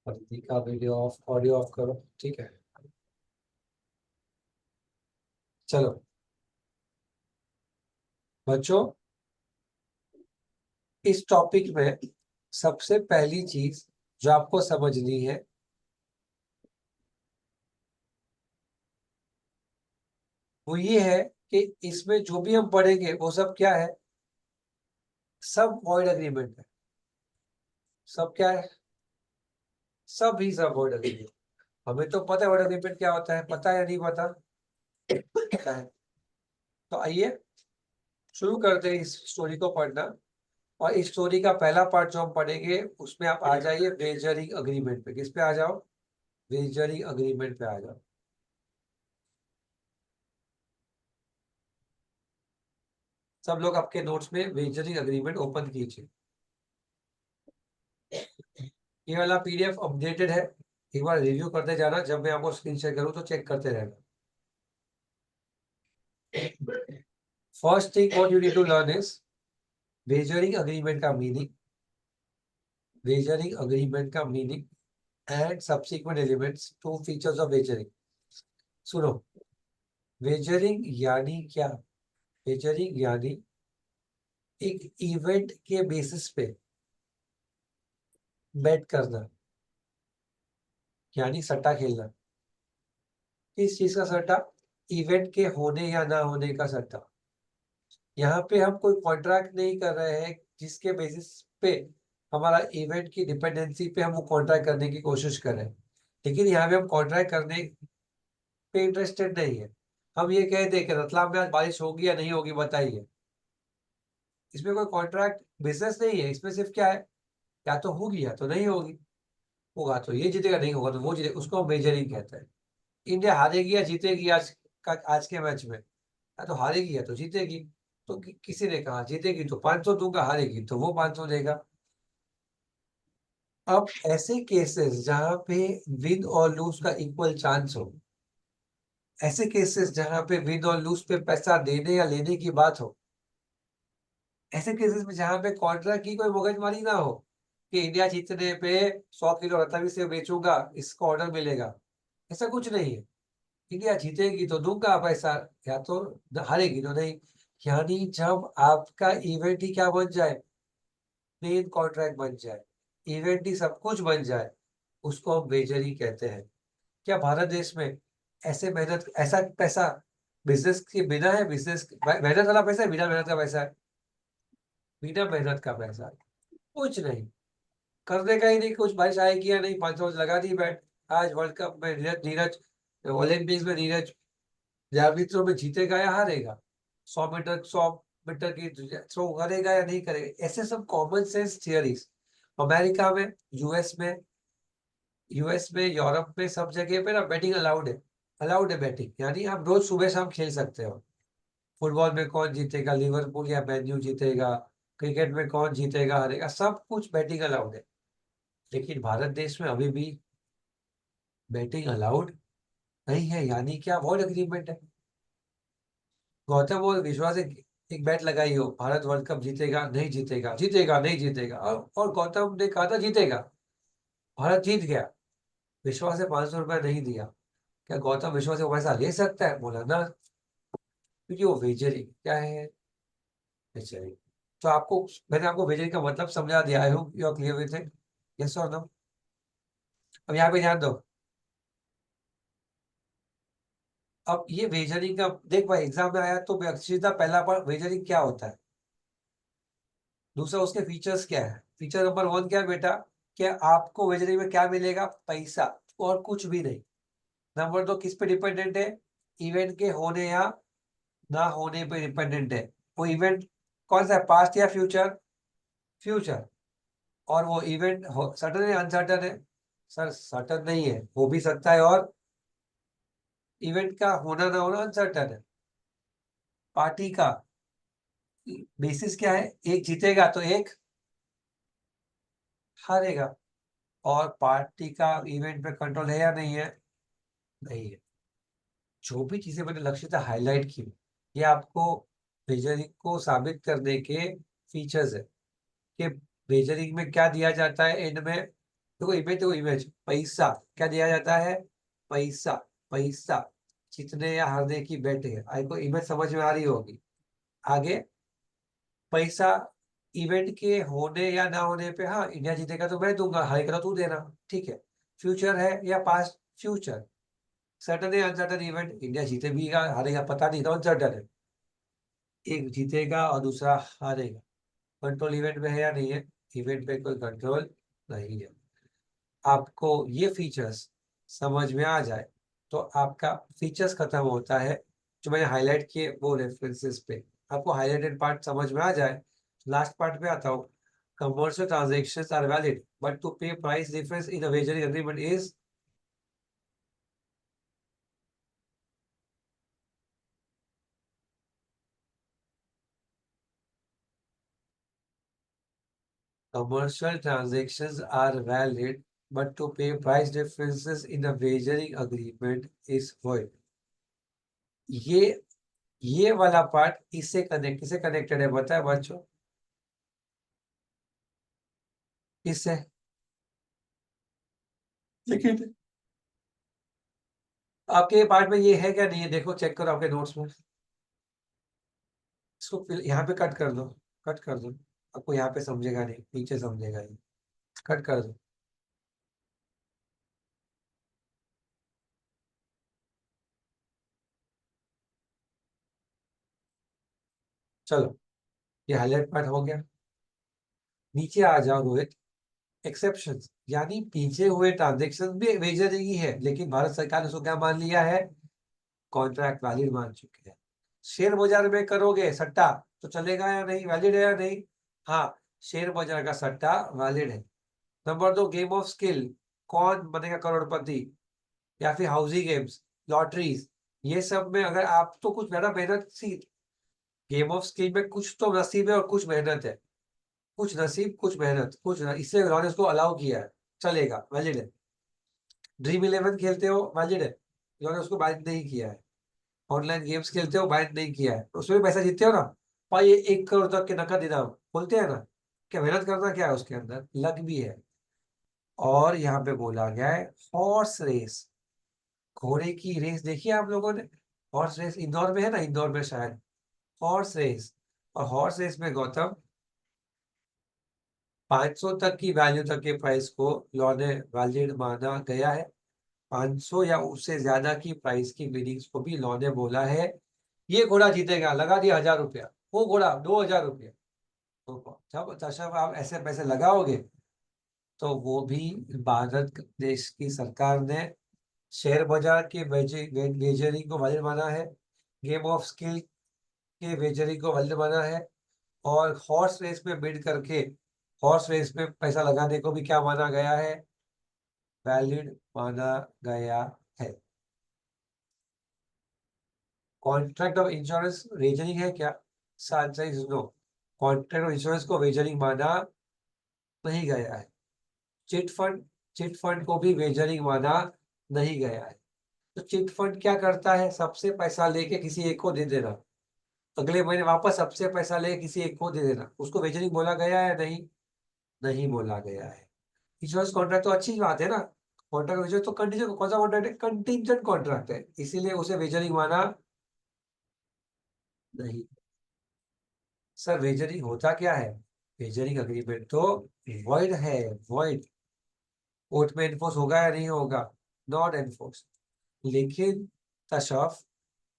प्रतीक का video of, audio of करो, ठीक है। चलो बच्चों, इस टॉपिक में सबसे पहली चीज जो आपको समझनी है, वो ये है कि इसमें जो भी हम पढ़ेंगे वो सब क्या है, सब वॉइड एग्रीमेंट है। सब क्या है? सब ही सब वॉइड एग्रीमेंट। हमें तो पता है वॉइड एग्रीमेंट क्या होता है, पता है या नहीं पता? पता है। तो आइए शुरू करते हैं इस स्टोरी को पढ़ना। और इस स्टोरी का पहला पार्ट जो हम पढ़ेंगे उसमें आप आ जाइए वेजरिंग अग्रीमेंट पे। किस पे आ जाओ? वेजरिंग अग्रीमेंट पे आ जाओ। सब लोग आपके नोट्स में वेजरिंग अग्रीमेंट ओपन कीजिए। ये वाला पीडीएफ अपडेटेड है, एक बार रिव्यू करते जाना, जब मैं आपको स्क्रीन शेयर करूँ तो चेक करते रहना। First thing what you need to learn is wagering agreement का मीनिंग, वेजरिंग अग्रीमेंट का meaning and subsequent elements, two features of wagering. सुनो, वेजरिंग यानी क्या? वेजरिंग यानी एक इवेंट के बेसिस पे बेट करना, यानी सट्टा खेलना। किस चीज का सट्टा? इवेंट के होने या ना होने का सट्टा। यहाँ पे हम कोई कॉन्ट्रैक्ट नहीं कर रहे हैं जिसके बेसिस पे हमारा इवेंट की डिपेंडेंसी पे हम वो कॉन्ट्रैक्ट करने की कोशिश कर रहे हैं। लेकिन यहाँ पे हम कॉन्ट्रैक्ट करने पे इंटरेस्टेड नहीं है। हम ये कहते हैं कि रतलाम में आज बारिश होगी या नहीं होगी, बताइए। इसमें कोई कॉन्ट्रैक्ट बिजनेस नहीं है, इसमें सिर्फ क्या है, या तो होगी या तो नहीं होगी। होगा तो ये जीतेगा, नहीं होगा तो वो जीतेगा, उसको हम मेजरिंग कहते हैं। इंडिया हारेगी या जीतेगी आज के मैच में? या तो हारेगी या तो जीतेगी। तो किसी ने कहा जीतेगी तो 500 दूंगा, हारेगी तो वो 500 देगा। अब ऐसे केसेस जहां पे विन और लूज का इक्वल चांस हो, ऐसे केसेस जहां पे विन और लूज पे पैसा देने या लेने की बात हो, ऐसे केसेस में जहां पे कॉन्ट्रैक्ट की कोई मगजमारी ना हो कि इंडिया जीतने पे 100 किलो रतावी से बेचूंगा, इसको ऑर्डर मिलेगा, ऐसा कुछ नहीं है। इंडिया जीतेगी तो दूंगा पैसा, या तो हारेगी तो नहीं। यानी जब आपका इवेंट ही क्या बन जाए, मेन कॉन्ट्रैक्ट बन जाए, इवेंट ही सब कुछ बन जाए, उसको हम वेजरी कहते हैं। क्या भारत देश में ऐसे मेहनत, ऐसा पैसा बिजनेस के बिना है? बिजनेस मेहनत वाला पैसा है, बिना मेहनत का पैसा है? बिना मेहनत का पैसा है, कुछ नहीं। करने का ही नहीं कुछ, बारिश आएगी या नहीं, 500 लगा दी बैट। आज वर्ल्ड कप में नीरज नीरज, ओलंपिक्स में नीरज जावित्रो में जीतेगा या हारेगा? 100 मीटर, 100 मीटर की थ्रो करेगा या नहीं करेगा? ऐसे सब कॉमन सेंस थियरीज अमेरिका में, यूएस में, यूरोप में, सब जगह पे ना बैटिंग अलाउड है। अलाउड है बैटिंग, यानी आप रोज सुबह शाम खेल सकते हो। फुटबॉल में कौन जीतेगा, लिवरपूल या मैन्यू जीतेगा, क्रिकेट में कौन जीतेगा हारेगा, सब कुछ बैटिंग अलाउड है। लेकिन भारत देश में अभी भी बैटिंग अलाउड नहीं है, यानी क्या, वॉइड एग्रीमेंट है। गौतम और विश्वास एक बैट लगाई हो, भारत वर्ल्ड कप जीतेगा नहीं जीतेगा, जीतेगा नहीं जीतेगा, और गौतम ने कहा था जीतेगा, भारत जीत गया। विश्वास ने 500 रुपया नहीं दिया। क्या गौतम विश्वास से वो पैसा ले सकता है? बोला ना, क्योंकि वो वेजरिंग क्या है, वेजरिंग। तो आपको, मैंने आपको वेजरिंग का मतलब समझा दिया, I hope you are clear with it. Yes और नो? अब यहाँ पे ध्यान दो। अब ये वेजरिंग का देख भाई, एग्जाम में आया तो सीधा पहला पार्ट, वेजरिंग क्या होता है, दूसरा उसके फीचर्स क्या है। फीचर नंबर 1 क्या है बेटा? कि आपको वेजरिंग में क्या मिलेगा? पैसा, और कुछ भी नहीं। नंबर 2 किस पे डिपेंडेंट है? इवेंट के होने या ना होने पे डिपेंडेंट है। वो इवेंट कौन सा है, पास्ट या फ्यूचर? फ्यूचर। और वो इवेंट सर्टन है अनसर्टन है? सर सर्टन नहीं है, हो भी सकता है, और इवेंट का होना ना होना अनसर्टन है। पार्टी का बेसिस क्या है? एक जीतेगा तो एक हारेगा। और पार्टी का इवेंट पे कंट्रोल है या नहीं है? नहीं है। जो भी चीजें मैंने लक्ष्य हाईलाइट की, ये आपको वेजरिंग को साबित करने के फीचर्स है कि मेजरिंग में क्या दिया जाता है एंड में। देखो इमेज पैसा क्या दिया जाता है, पैसा पैसा जीतने या हारने की बेट है। आपको इमेज समझ में आ रही होगी। आगे पैसा इवेंट के होने या ना होने पे, हाँ इंडिया जीतेगा तो मैं दूंगा, हारेगा तो तू देना, ठीक है। फ्यूचर है या पास्ट, फ्यूचर सर्टन है अनसर्टन इवेंट, इंडिया जीते भी हारेगा पता नहीं, तो अनसर्टन है। एक जीतेगा और दूसरा हारेगा। कंट्रोल इवेंट में है या नहीं है, इवेंट पे कोई कंट्रोल नहीं है। आपको ये फीचर्स समझ में आ जाए तो आपका फीचर्स खत्म होता है। जो मैंने हाईलाइट किए वो रेफरेंसेस पे, आपको हाईलाइटेड पार्ट समझ में आ जाए। लास्ट पार्ट पे आता हूँ। Commercial transactions are valid but to pay price difference in a wagering agreement is. Commercial transactions are valid, but to pay price differences in a wagering agreement is void. ये ये वाला part इससे connect, किसे connected है बताए बच्चों, किससे? लेकिन आपके पार्ट में ये है क्या नहीं है, देखो चेक करो आपके नोट्स में। इसको यहाँ पे कट कर दो, कट कर दो। आपको यहाँ पे समझेगा नहीं, नीचे समझेगा ये। कट कर दो। चलो, ये हाईलाइट पार्ट हो गया। नीचे आ जाओ रोहित। एक्सेप्शंस यानी पीछे हुए ट्रांजेक्शन भी वेजर ही है, लेकिन भारत सरकार ने उसको क्या मान लिया है, कॉन्ट्रैक्ट वैलिड मान चुके हैं। शेयर बाजार में करोगे सट्टा तो चलेगा या नहीं, वैलिड है या नहीं? हाँ, शेयर बाजार का सट्टा वैलिड है। नंबर दो, गेम ऑफ स्किल, कौन बनेगा करोड़पति, या फिर हाउसिंग गेम्स, लॉटरीज, ये सब में अगर आप तो कुछ ज्यादा मेहनत सी, गेम ऑफ स्किल में कुछ तो नसीब है और कुछ मेहनत है। कुछ नसीब कुछ मेहनत इसलिए उन्होंने उसको अलाउ किया है, चलेगा, वैलिड है। ड्रीम इलेवन खेलते हो, वैलिड है, इन्होंने उसको बैन नहीं किया है। ऑनलाइन गेम्स खेलते हो, बैन नहीं किया है, उसमें भी पैसा जीतते हो ना, भाई ये 1 करोड़ तक के नकद इनाम बोलते हैं ना। क्या मेहनत करना क्या है उसके अंदर, लक भी है। और यहाँ पे बोला गया है हॉर्स रेस, घोड़े की रेस देखी है आप लोगों ने? हॉर्स रेस इंदौर में है ना, इंदौर में शायद। हॉर्स रेस, और हॉर्स रेस में गौतम 500 तक की वैल्यू तक के प्राइस को लॉ ने वैलिड माना गया है। 500 या उससे ज्यादा की प्राइस की बिडिंग्स को भी लॉ ने बोला है ये घोड़ा जीतेगा, लगा दिया 1,000 रुपया, वो घोड़ा 2,000 रुपया। तो जब तब आप ऐसे पैसे लगाओगे तो वो भी भारत देश की सरकार ने शेयर बाजार के वेजरिंग को वैलिड माना है, गेम ऑफ स्किल के वेजरिंग को वैलिड माना है, और हॉर्स रेस में बिड करके हॉर्स रेस में पैसा लगाने को भी क्या माना गया है, वैलिड माना गया है। कॉन्ट्रैक्ट ऑफ इंश्योरेंस वेजरिंग है क्या? Answer is no. Contract of insurance को वेजरिंग माना नहीं गया है। चिट फंड, चिट फंड को भी वेजरिंग माना नहीं गया है। तो चिट फंड क्या करता है, सबसे पैसा लेके किसी एक को दे देना, अगले महीने वापस सबसे पैसा लेके किसी एक को दे देना, उसको वेजरिंग बोला गया है नहीं? नहीं बोला गया है। इंश्योरेंस कॉन्ट्रैक्ट तो अच्छी बात है ना। कॉन्ट्रैक्ट तो कंटीजेंट, कौन सा कॉन्ट्रैक्ट है, कंटीजेंट कॉन्ट्रैक्ट है, इसीलिए उसे वेजरिंग माना नहीं। सर वेजरिंग होता क्या है, वेजरिंग अग्रीमेंट तो वॉइड है, वॉइड। कोर्ट में एनफोर्स होगा या नहीं होगा, नॉट एनफोर्स। लेकिन तशफ,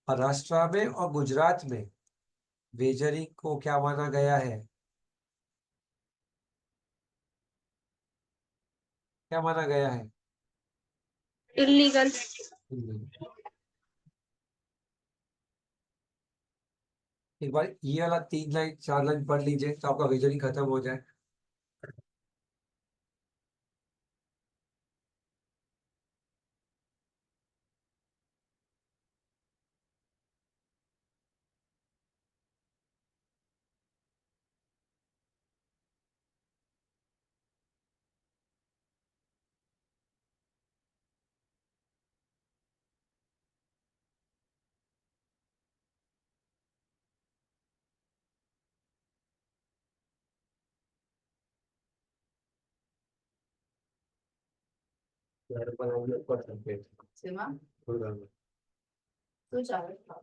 महाराष्ट्र में और गुजरात में वेजरिंग को क्या माना गया है, क्या माना गया है? इलीगल। हम्म। एक बार ये वाला 3 लाइन 4 लाइन पढ़ लीजिए तो आपका वेजरिंग खत्म हो जाए। सीमा तू चावल खा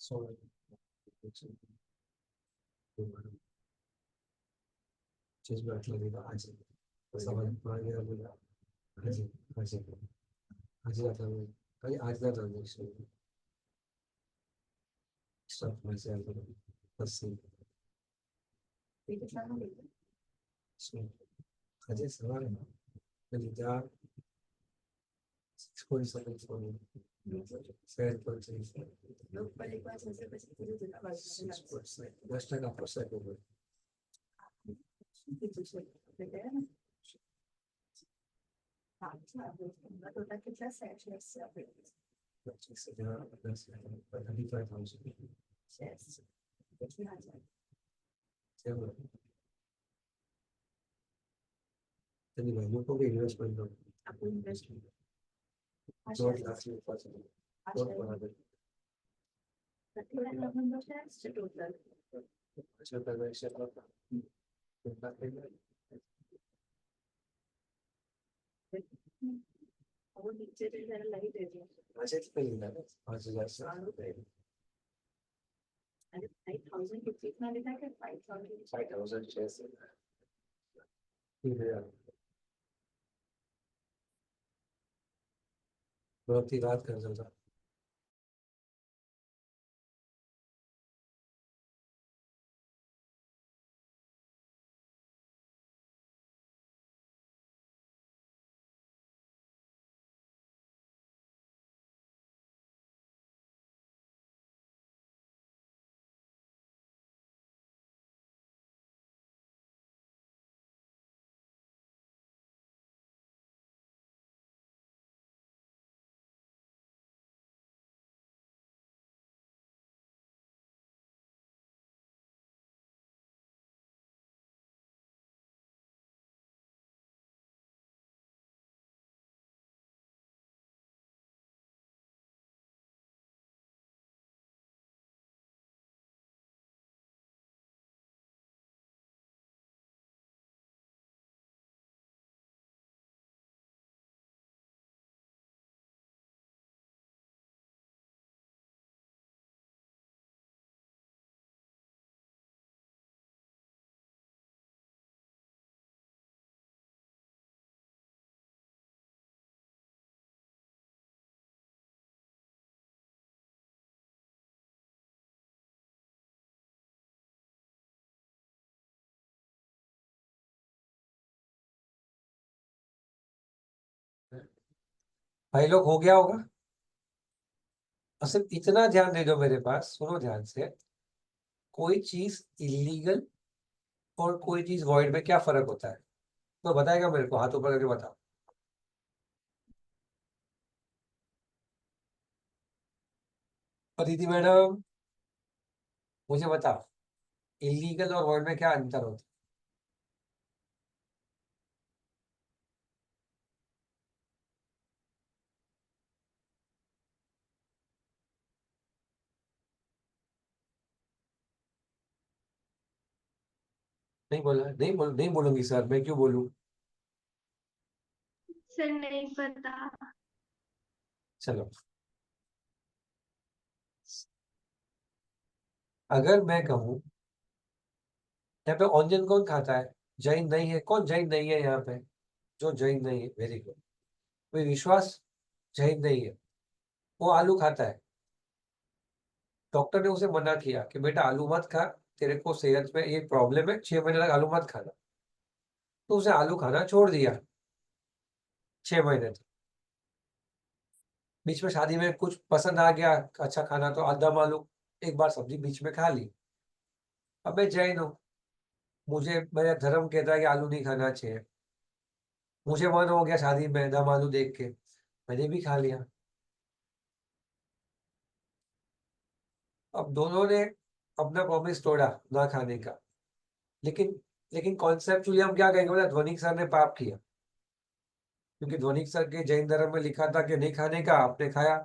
7.30 चीज बैठ लगेगा आज समझ पा गया बोला आज आज आज आता हूँ भाई आज ना ट्रांजेक्शन स्टॉक में से बस कितना मिलेगा अजय सवाल है मैंने जा 6.74 7.34 लोग पहले बार जैसे बस पूरी दुनिया बात 6%, 10% हो गए टोटल कितना सेशंस से 35,000 शेयर्स चलिए भाइयों को भी इन्वेस्टमेंट दो आपको इन्वेस्ट 2 लाख में बहुत बड़ा दे टोटल अच्छा पैसा इसे वो नीचे से जरा लाइट है अच्छा कितना मिला 5,000 से अरे 5,000 कितना लिखा है 5,000 5,000 शेयर से 3,000 बहुत ही रात कर सकता भाई लोग हो गया होगा और सिर्फ इतना ध्यान दे दो मेरे पास सुनो ध्यान से कोई चीज इलीगल और कोई चीज वॉइड में क्या फर्क होता है तो बताएगा मेरे को हाथ ऊपर करके बताओ और दीदी मैडम मुझे बताओ इलीगल और वॉइड में क्या अंतर होता है नहीं बोला नहीं बोलूंगी सर मैं क्यों बोलूं सर नहीं पता चलो अगर मैं कहूँ यहाँ पे ऑनियन कौन खाता है जैन नहीं है कौन जैन नहीं है यहाँ पे जो जैन नहीं है वेरी गुड कोई विश्वास जैन नहीं है वो आलू खाता है डॉक्टर ने उसे मना किया कि बेटा आलू मत खा तेरे को सेहत में ये प्रॉब्लम है 6 महीने तक आलू मत खाना तो उसे आलू खाना छोड़ दिया 6 महीने तक बीच में शादी में कुछ पसंद आ गया अच्छा खाना तो दम आलू एक बार सब्जी बीच में खा ली अब मैं जैन हूँ मुझे मेरा धर्म कहता है कि आलू नहीं खाना चाहिए मुझे मन हो गया शादी में दम आलू देख के मैंने भी खा लिया अब दोनों ने अपना प्रॉमिस तोड़ा ना खाने का लेकिन लेकिन कॉन्सेप्चुअली हम क्या कहेंगे बोला ध्वनिक सर ने पाप किया क्योंकि ध्वनिक सर के जैन धर्म में लिखा था कि नहीं खाने का आपने खाया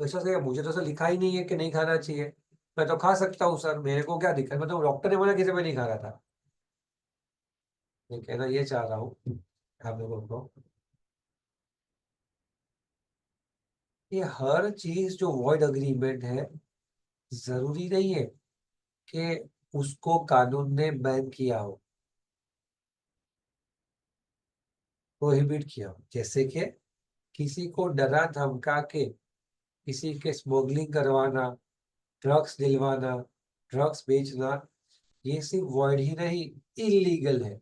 तो ऐसा से मुझे तो सर लिखा ही नहीं है कि नहीं खाना चाहिए मैं तो खा सकता हूँ सर, मेरे को क्या दिक्कत, मैं तो डॉक्टर ने बोला किसी में नहीं खा रहा था। मैं कहना ये चाह रहा हूँ आप लोगों को, ये हर चीज जो वॉइड अग्रीमेंट है, जरूरी नहीं है कि उसको कानून ने बैन किया हो, प्रोहिबिट किया हो। जैसे कि किसी को डरा धमका के किसी के स्मगलिंग करवाना, ड्रग्स दिलवाना, ड्रग्स बेचना, ये सिर्फ वॉइड ही नहीं, इलीगल है।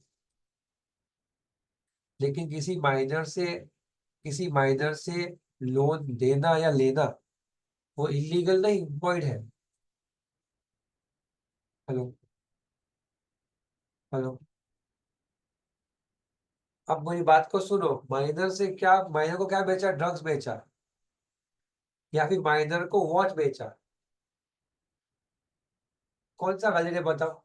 लेकिन किसी माइनर से लोन देना या लेना, वो इलीगल नहीं, वॉइड है। Hello, hello. अब मेरी बात को सुनो, माइनर को क्या बेचा, ड्रग्स बेचा, या फिर माइनर को वॉच बेचा, कौन सा गलत है बताओ।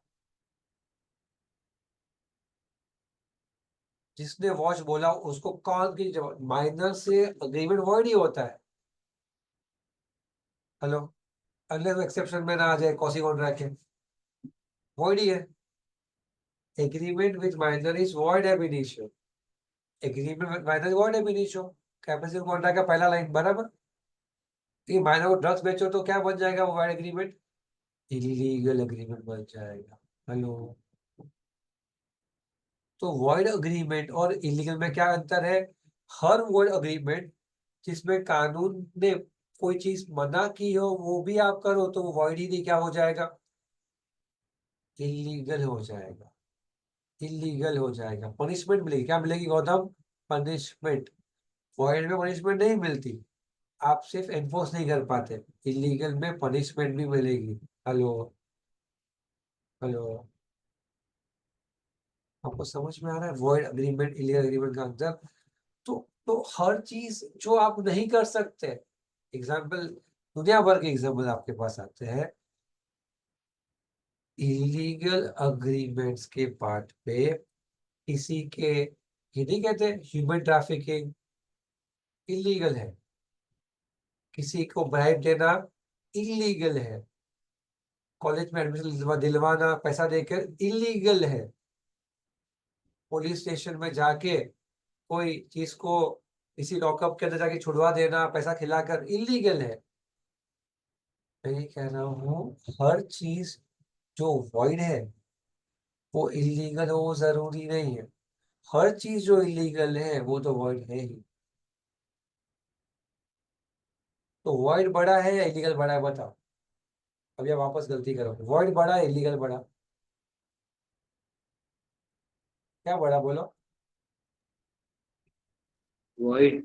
जिसने वॉच बोला उसको कौन की माइनर से अग्रीमेंट वॉइड ही होता है। हेलो, अगले एक्सेप्शन में ना आ जाए कौसी कॉन्ट्रैक्ट के, वॉइड ही है। Agreement with minor is void एब initio, agreement with minor is void एब इनिशियो। कैपेसिटी कॉन्ट्रैक्ट का पहला लाइन बराबर। ये माइनर को ड्रग्स बेचो तो क्या बन जाएगा वो वॉइड एग्रीमेंट, इलीगल एग्रीमेंट बन जाएगा। हेलो। तो वॉइड अग्रीमेंट और इलीगल में क्या अंतर है? हर वॉइड अग्रीमेंट जिसमें कानून ने कोई चीज मना की हो वो भी आप करो तो वो वॉइड ही नहीं, क्या हो जाएगा, इलीगल हो जाएगा। इलीगल हो जाएगा, पनिशमेंट मिलेगी, क्या मिलेगी गौतम, पनिशमेंट। वॉइड में पनिशमेंट नहीं मिलती, आप सिर्फ एनफोर्स नहीं कर पाते, इलीगल में पनिशमेंट भी मिलेगी। Hello, hello. आपको समझ में आ रहा है वॉइड अग्रीमेंट इलीगल एग्रीमेंट का अंतर? तो हर चीज जो आप नहीं कर सकते, एग्जाम्पल, दुनिया भर के एग्जाम्पल आपके पास आते हैं, इलीगल अग्रीमेंट्स के पार्ट पे किसी के, ये नहीं कहते ह्यूमन ट्रैफिकिंग इलीगल है, किसी को ब्राइब देना इलीगल है, कॉलेज में एडमिशन दिलवाना पैसा देकर इलीगल है, पुलिस स्टेशन में जाके कोई चीज को किसी लॉकअप के अंदर जाके छुड़वा देना पैसा खिलाकर इलीगल है। मैं ये कह रहा हूँ हर चीज जो वॉइड है वो इलीगल हो जरूरी नहीं है, हर चीज जो इलीगल है वो तो वॉइड है ही। तो वॉइड बड़ा है या इलीगल बड़ा है बताओ, अभी आप वापस गलती करोगे, वॉइड बड़ा है इलीगल बड़ा, क्या बड़ा बोलो, वॉइड।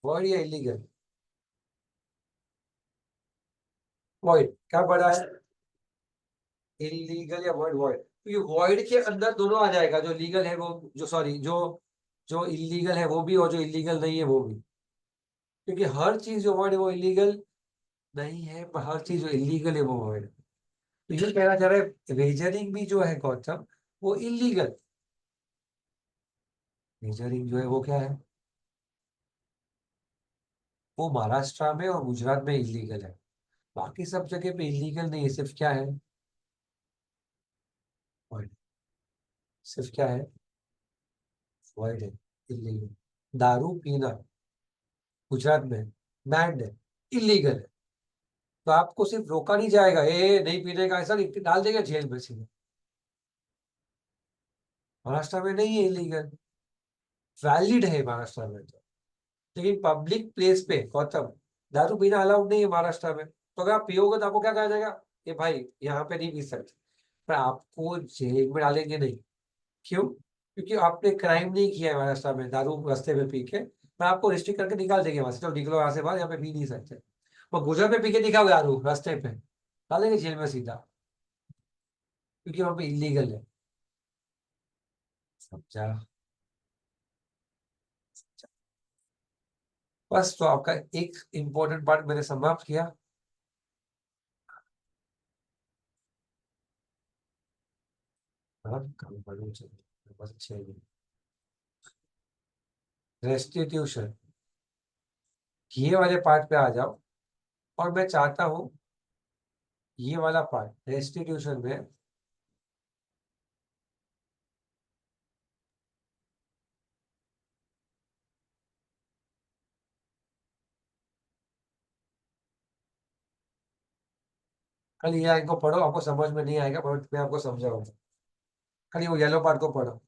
वॉइड या इलीगल, वॉइड क्या बड़ा है, इलीगल या वॉइड, वॉइड क्योंकि वॉइड के अंदर दोनों आ जाएगा, जो लीगल है वो, जो सॉरी जो जो इलीगल है वो भी और जो इलीगल नहीं है वो भी, क्योंकि हर चीज जो वॉइड है वो इलीगल नहीं है, पर हर चीज जो इलीगल है वो वॉइड। तो ये कहना चाह रहा है वेजरिंग भी जो है गौतम वो इलीगल, वेजरिंग जो है वो क्या है, वो महाराष्ट्र में और गुजरात में इलीगल है, बाकी सब जगह पे इलीगल नहीं है, सिर्फ क्या है, void। सिर्फ क्या है, वॉइड है, इलीगल। दारू पीना गुजरात में बैंड है, इलीगल है, तो आपको सिर्फ रोका नहीं जाएगा, नहीं पीने का, ऐसा नहीं डाल देगा जेल में सीधे। महाराष्ट्र में नहीं है इलीगल, वैलिड है महाराष्ट्र में तो। लेकिन पब्लिक प्लेस पे गौतम दारू पीना अलाउड नहीं है महाराष्ट्र में, तो अगर आप पियोगे तो आपको क्या कहा जाएगा कि भाई यहाँ पे नहीं पी सकते, पर आपको जेल में डालेंगे नहीं। क्यों? क्योंकि आपने क्राइम नहीं किया है महाराष्ट्र में दारू रास्ते में पी के, पर आपको रिस्ट्रिक्ट करके निकाल देंगे वहां से, चलो निकलो यहाँ से बाहर, यहाँ पे पी नहीं सकते। वो गुजरात में पी के दिखाओ दारू रास्ते पे, डालेंगे जेल में सीधा, क्योंकि वहां पे इलीगल है। समझा? बस, तो आपका एक इम्पोर्टेंट पार्ट मैंने समाप्त किया। हाँ, काम मालूम चलिए बस 6 दिन। रेस्टिट्यूशन, ये वाले पार्ट पे आ जाओ। और मैं चाहता हूं ये वाला पार्ट रेस्टिट्यूशन में खाली ये लाइन को पढ़ो, आपको समझ में नहीं आएगा बट मैं आपको समझाऊंगा। खाली वो येलो पार्ट को पढ़ो।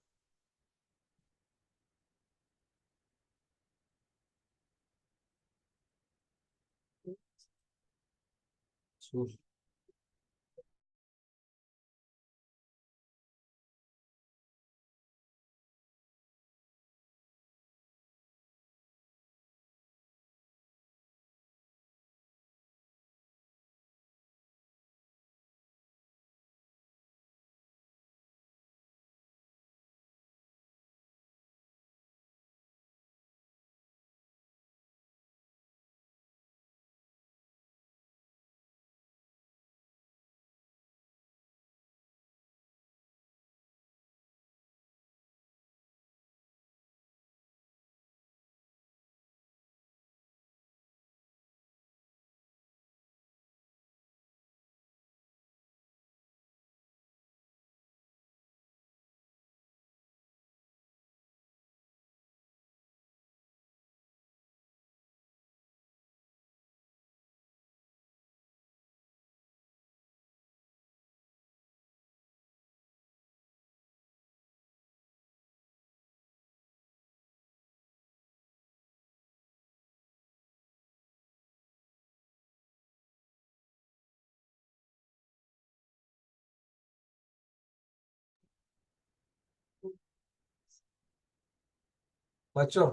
बच्चों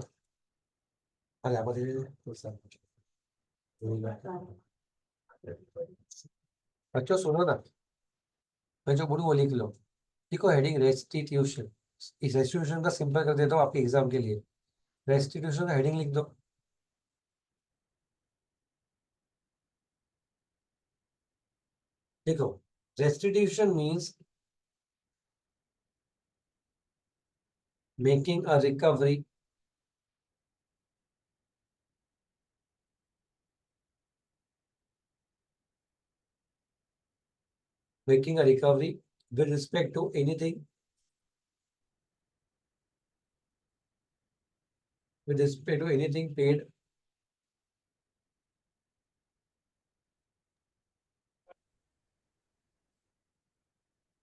अरे बच्चों सुनो ना, मैं जो बोलूँ वो लिख लो। देखो हेडिंग रेस्टिट्यूशन, इस रेस्टिट्यूशन का सिंपल कर देता हूँ आपके एग्जाम के लिए। रेस्टिट्यूशन का हेडिंग लिख दो। देखो restitution means making a recovery with respect to anything paid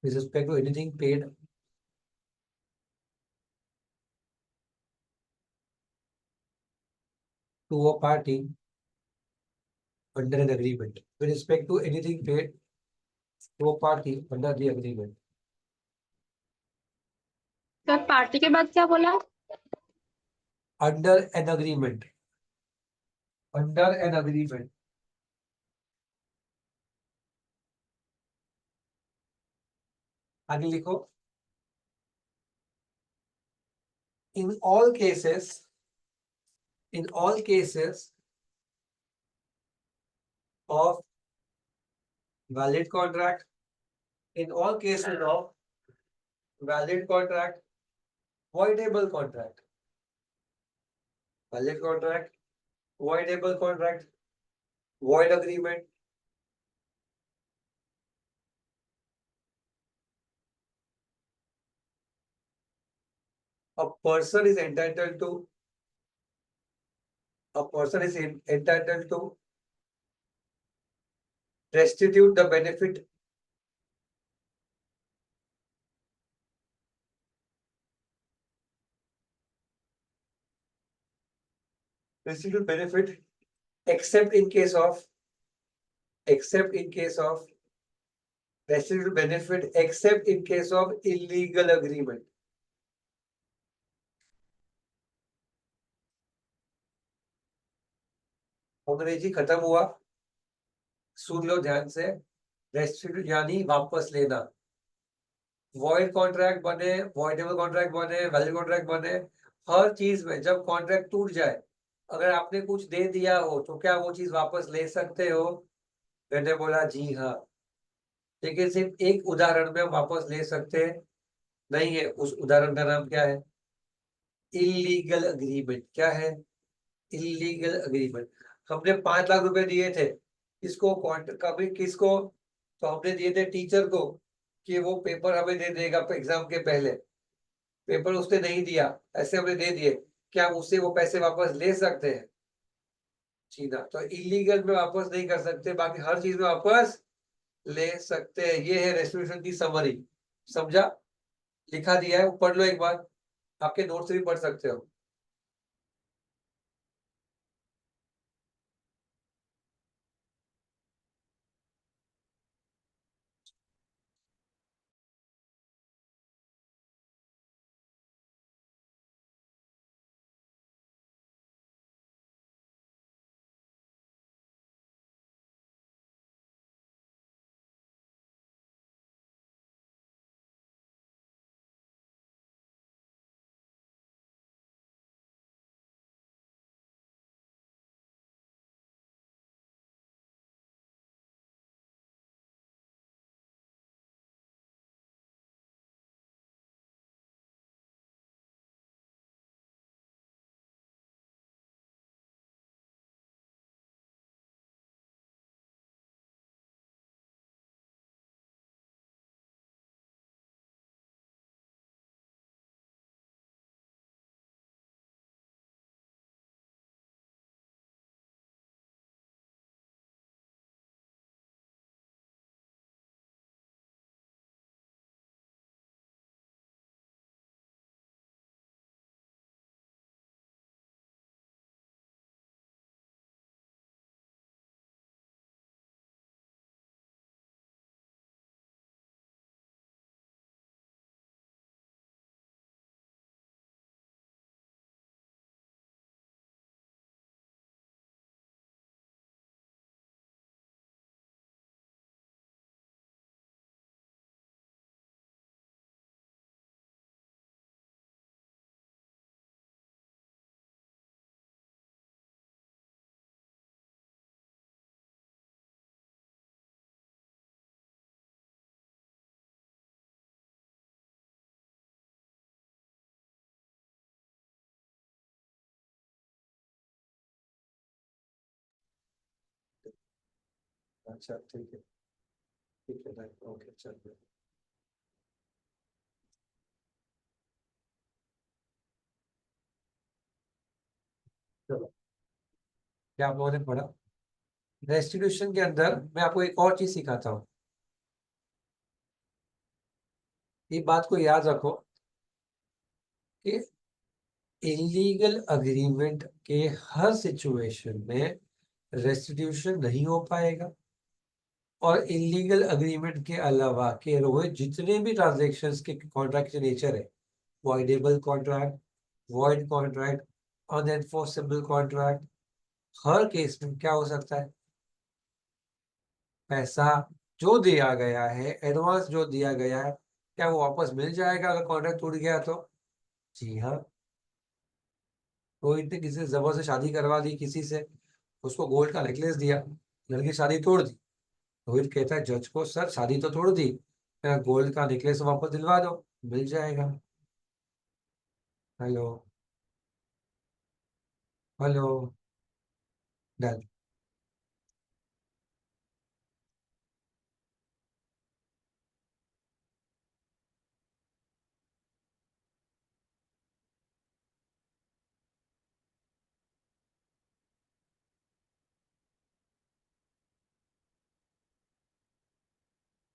with respect to anything paid to a party under an agreement, with respect to anything paid to a party under the agreement, sir party के बाद क्या बोला? under an agreement, under an agreement। आगे लिखो। in all cases of valid contract, in all cases of valid contract, voidable contract, valid contract, voidable contract, void agreement, a person is entitled to restitute the benefit except in case of restitute benefit except in case of illegal agreement। अंग्रेजी खत्म हुआ, सुन लो ध्यान से। रेस्टिट्यूट यानी वापस लेना। Void contract बने, voidable contract बने, वैलिड कॉन्ट्रैक्ट बने, हर चीज में जब कॉन्ट्रैक्ट टूट जाए, अगर आपने कुछ दे दिया हो तो क्या वो चीज वापस ले सकते हो? मैंने बोला जी हाँ, लेकिन सिर्फ एक उदाहरण में हम वापस ले सकते हैं नहीं है। उस उदाहरण का नाम क्या है? Illegal agreement. क्या है? Illegal agreement. हमने 5 लाख रुपए दिए थे, किसको कभी किसको, तो हमने दिए थे टीचर को कि वो पेपर हमें दे देगा एग्जाम के पहले, पेपर उसने नहीं दिया, ऐसे हमने दे दिए, क्या हम उससे वो पैसे वापस ले सकते हैं? जी ना, तो इलीगल में वापस नहीं कर सकते, बाकी हर चीज में वापस ले सकते हैं। ये है रेस्टिट्यूशन की समरी। समझा? लिखा दिया है, पढ़ लो एक बार, आपके नोट से भी पढ़ सकते हो। अच्छा ठीक है, ठीक है भाई, ओके चल। चलो, क्या आप लोगों ने पढ़ा? रेस्टिट्यूशन के अंदर मैं आपको एक और चीज सिखाता हूँ। ये बात को याद रखो कि इलीगल अग्रीमेंट के हर सिचुएशन में रेस्टिट्यूशन नहीं हो पाएगा, और इलीगल अग्रीमेंट के अलावा के रोए जितने भी ट्रांजेक्शन्स के कॉन्ट्रैक्ट के नेचर है, voidable contract, void contract, unenforceable contract, हर केस में क्या हो सकता है? पैसा जो दिया गया है, एडवांस जो दिया गया है, क्या वो वापस मिल जाएगा अगर कॉन्ट्रैक्ट टूट गया तो? जी हाँ। कोई ने किसी से जबरदस्ती शादी करवा दी किसी से, उसको गोल्ड का नेकलेस दिया, लड़की शादी तोड़ दी, रोहित कहता है जज को, सर शादी तो तोड़ दी, मेरा गोल्ड का नेकलेस वापस दिलवा दो, मिल जाएगा। हेलो? हेलो? डन।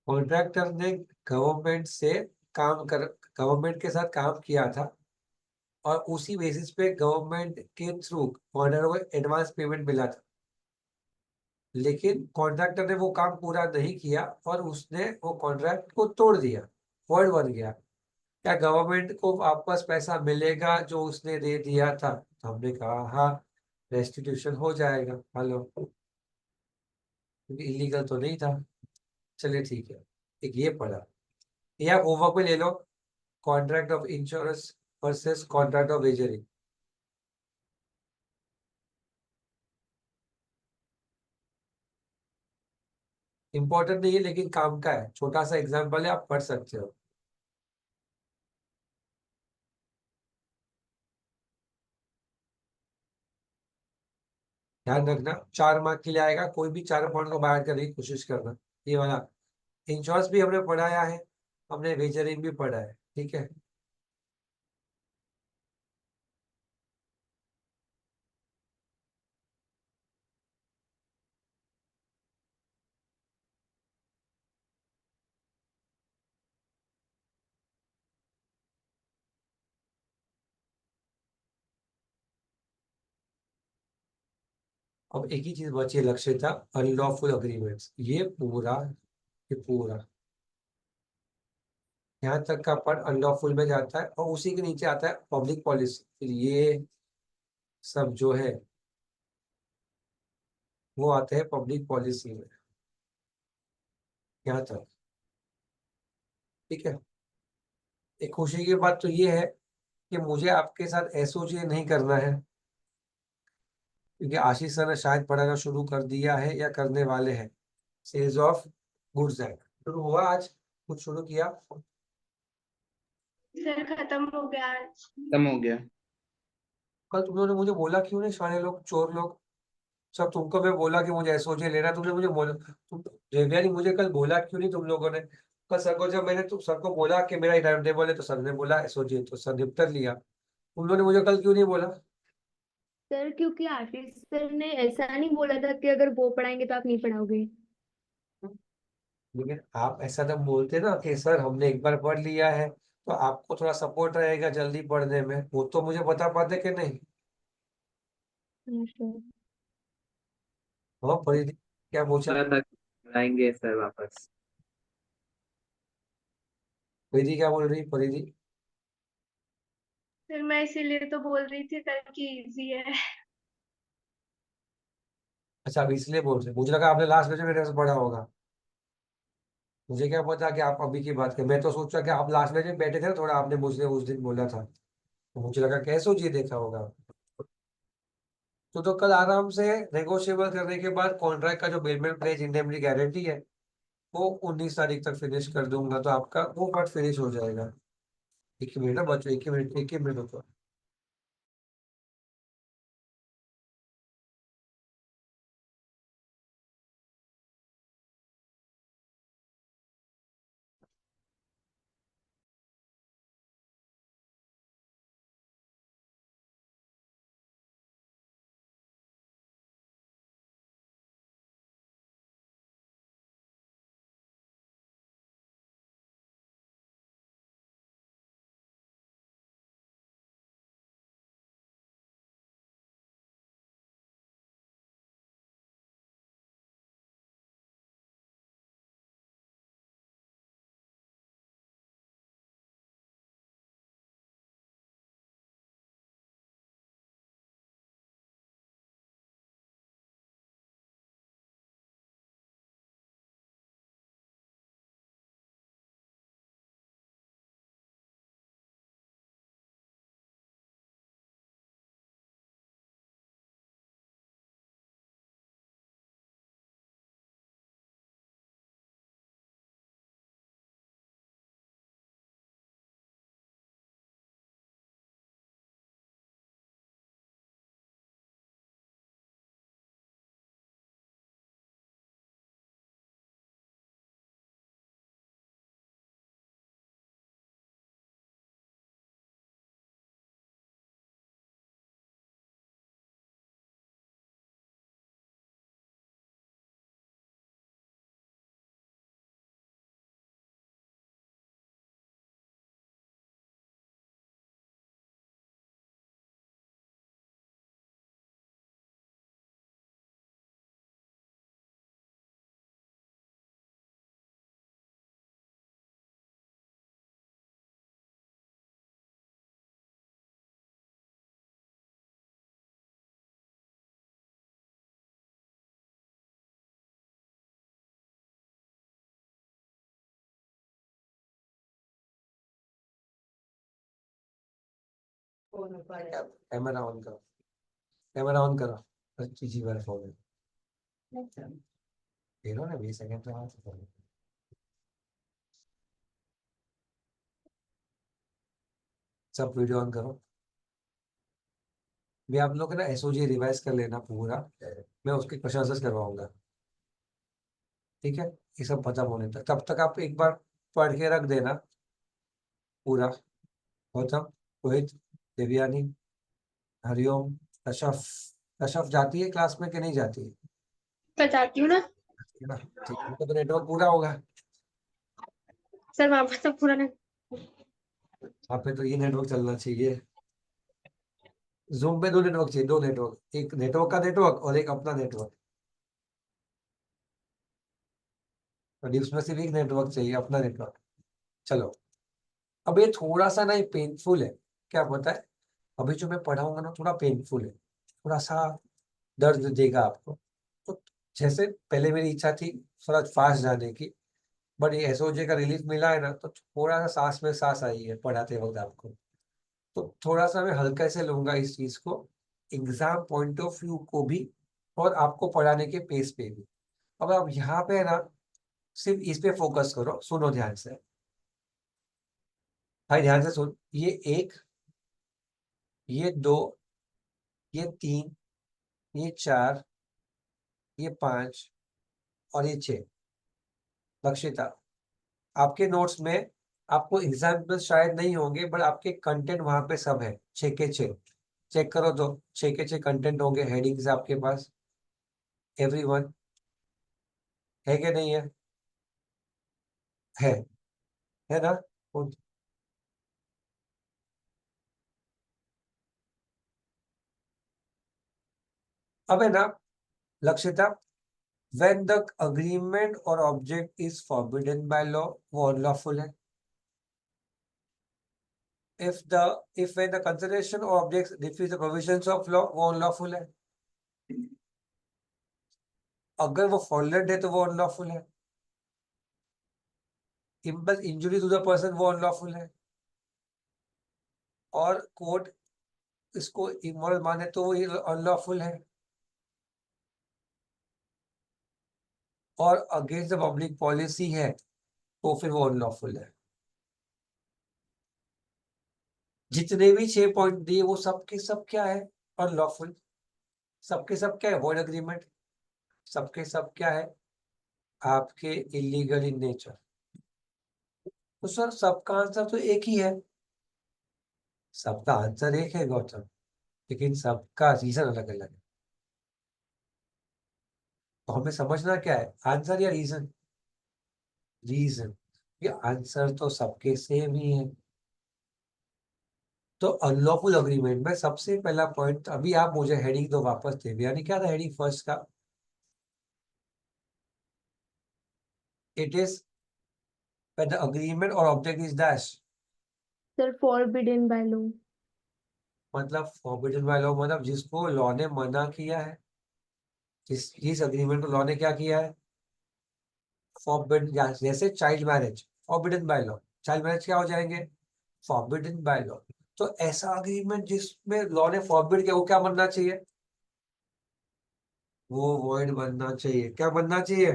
कॉन्ट्रैक्टर ने गवर्नमेंट से काम कर गवर्नमेंट के साथ काम किया था, और उसी बेसिस पे गवर्नमेंट के थ्रू कॉन्ट्रैक्टर को एडवांस पेमेंट मिला था, लेकिन कॉन्ट्रैक्टर ने वो काम पूरा नहीं किया और उसने वो कॉन्ट्रैक्ट को तोड़ दिया, वॉइड बन गया। क्या गवर्नमेंट को वापस पैसा मिलेगा जो उसने दे दिया था? तो हमने कहा हाँ, रेस्टिट्यूशन हो जाएगा। हेलो? क्योंकि इलीगल तो नहीं था। चलिए ठीक है, एक ये पढ़ा, ये आप होमवर्क में ले लो, contract of insurance versus contract of wagery. Important नहीं है लेकिन काम का है, छोटा सा एग्जाम्पल है, आप पढ़ सकते हो। ध्यान रखना 4 मार्क के लिए आएगा, कोई भी 4 पॉइंट को बाहर करने की कोशिश करना। ये वाला इंश्योरेंस भी हमने पढ़ाया है, हमने वेजरिंग भी पढ़ा है, ठीक है। अब एक ही चीज बची है लक्ष्य था, अनलॉफुल अग्रीमेंट्स। ये पूरा यहाँ तक का पार्ट अनलॉफुल में जाता है, और उसी के नीचे आता है पब्लिक पॉलिसी। फिर ये सब जो है वो आते हैं पब्लिक पॉलिसी में, यहाँ तक, ठीक है। एक खुशी की बात तो ये है कि मुझे आपके साथ एसओजी नहीं करना है, क्योंकि आशीष सर ने शायद पढ़ाना शुरू कर दिया है या करने वाले हैं। सेल्स ऑफ गुड्स एक्ट शुरू हुआ आज, कुछ शुरू किया। सर खत्म हो गया आज। खत्म हो गया। कल तुम लोगों ने मुझे बोला क्यों नहीं, सारे लोग चोर लोग सब, तुमको मैं बोला कि मुझे एसओजी लेना है, तुमने मुझे बोला, तुम जेविया ने मुझे कल बोला क्यों नहीं तुम लोगों ने। कल सर को जब मैंने तुम सर को बोला कि मेरा टाइम टेबल है, तो सर ने बोला एसओजी, तो सर निपटर लिया। तुम लोगों ने मुझे कल क्यों नहीं बोला। सर क्योंकि आशीष सर ने ऐसा नहीं बोला था कि अगर वो पढ़ाएंगे तो आप नहीं पढ़ाओगे। लेकिन आप ऐसा जब बोलते ना कि सर हमने एक बार पढ़ लिया है, तो आपको थोड़ा सपोर्ट रहेगा जल्दी पढ़ने में, वो तो मुझे बता पाते कि नहीं। हाँ सर। हाँ परिधि, क्या पूछा। बोला था कि आएंगे सर वापस। परिधि क्या बोल रही, परिधि। सर मैं इसीलिए तो बोल रही थी कल की इजी है। अच्छा, अब इसलिए बोल रहे, मुझे लगा आपने लास्ट में मेरे से पढ़ा होगा। मुझे क्या पता कि आप अभी की बात करें, मैं तो सोचा कि आप लास्ट में जब बैठे थे ना, थोड़ा आपने मुझसे उस दिन बोला था, तो मुझे लगा कैसे जी देखा होगा। तो कल आराम से नेगोशिएबल करने के बाद कॉन्ट्रैक्ट का जो बेलमेंट प्लेज इंडेमनिटी गारंटी है, वो 19 तारीख तक फिनिश कर दूंगा, तो आपका वो पार्ट फिनिश हो जाएगा। एक ही मिनट ना बच्चों, एक ही मिनट रुको। कैमरा ऑन करो, कैमरा ऑन करो, चीजी वाला फोन है, दे दो ना 20 सेकंड तो हाथ से। सब वीडियो ऑन करो। भी आप लोग ना एसओजी रिवाइज कर लेना पूरा, मैं उसके क्वेश्चन आंसर्स करवाऊंगा, ठीक है। ये सब खत्म होने तक, तब तक आप एक बार पढ़ के रख देना पूरा। गौतम, रोहित, देवयानी, हरिओम, कश्यप। कश्यप जाती है क्लास में कि नहीं जाती है? मैं जाती हूँ ना है ना, ठीक है, उनका तो नेटवर्क पूरा होगा। सर, वहां पर तो पूरा वहाँ पे तो ये नेटवर्क चलना चाहिए। जूम पे 2 नेटवर्क चाहिए, 2 नेटवर्क, एक नेटवर्क का नेटवर्क और एक अपना नेटवर्क। और उसमें सिर्फ एक नेटवर्क चाहिए, अपना नेटवर्क। चलो, अब ये थोड़ा सा ना, ये पेनफुल है, क्या पता है, अभी जो मैं पढ़ाऊंगा ना थोड़ा पेनफुल है, थोड़ा सा दर्द देगा आपको। तो जैसे पहले मेरी इच्छा थी थोड़ा फास्ट जाने की, बट ये एसओजे का रिलीफ मिला है ना, तो थोड़ा सा सांस में सांस आई है पढ़ाते वक्त आपको। तो थोड़ा सा मैं हल्के से लूंगा इस चीज को, एग्जाम पॉइंट ऑफ व्यू को भी, और आपको पढ़ाने के पेस पे भी। अब आप यहाँ पे है ना, सिर्फ इस पे फोकस करो, सुनो ध्यान से भाई, ध्यान से सुन। ये 1, ये 2, ये 3, ये 4, ये 5 और ये 6। लक्षिता, आपके नोट्स में आपको एग्जाम्पल शायद नहीं होंगे, बट आपके कंटेंट वहां पे सब है, 6 के 6। चेक करो तो 6 के 6 कंटेंट होंगे, हेडिंग्स आपके पास, एवरीवन, है कि नहीं है? है है ना? अब है ना Lakshita, when the agreement or object is forbidden by law, वो unlawful है। if when the consideration or objects defeats the provisions of law, वो unlawful है। अगर वो fraudulent है तो वो unlawful है। इंजुरी टू द पर्सन, वो unlawful है। और कोर्ट इसको इमोरल माने तो वो अनलॉफुल है। और अगेंस्ट द पब्लिक पॉलिसी है तो फिर वो अनलॉफुल है। जितने भी 6 पॉइंट दिए वो सबके सब क्या है? अनलॉफुल। सबके सब क्या है? Void agreement. सबके सब क्या है? आपके इलीगल इन नेचर। तो सर सबका आंसर तो एक ही है। सबका आंसर एक है गौतम, लेकिन सबका रीजन अलग अलग है। तो हमें समझना क्या है, आंसर या रीजन? रीजन। ये आंसर तो सबके सेम ही है। तो अनलॉफुल अग्रीमेंट में सबसे पहला पॉइंट, अभी आप मुझे हेडिंग दो वापस दे, यानी क्या था हेडिंग फर्स्ट का? It is when the agreement or object is dash. Sir forbidden by law. मतलब फॉरबिडन बाय लॉ, मतलब जिसको लॉ ने मना किया है, जिस अग्रीमेंट को लॉ ने क्या किया है, फॉरबिडन। जैसे child marriage forbidden by law, child marriage क्या हो जाएंगे? Forbidden by law. तो ऐसा अग्रीमेंट जिसमें लॉ ने फॉरबिड किया, वो क्या बनना चाहिए? वो वॉइड बनना चाहिए। क्या बनना चाहिए?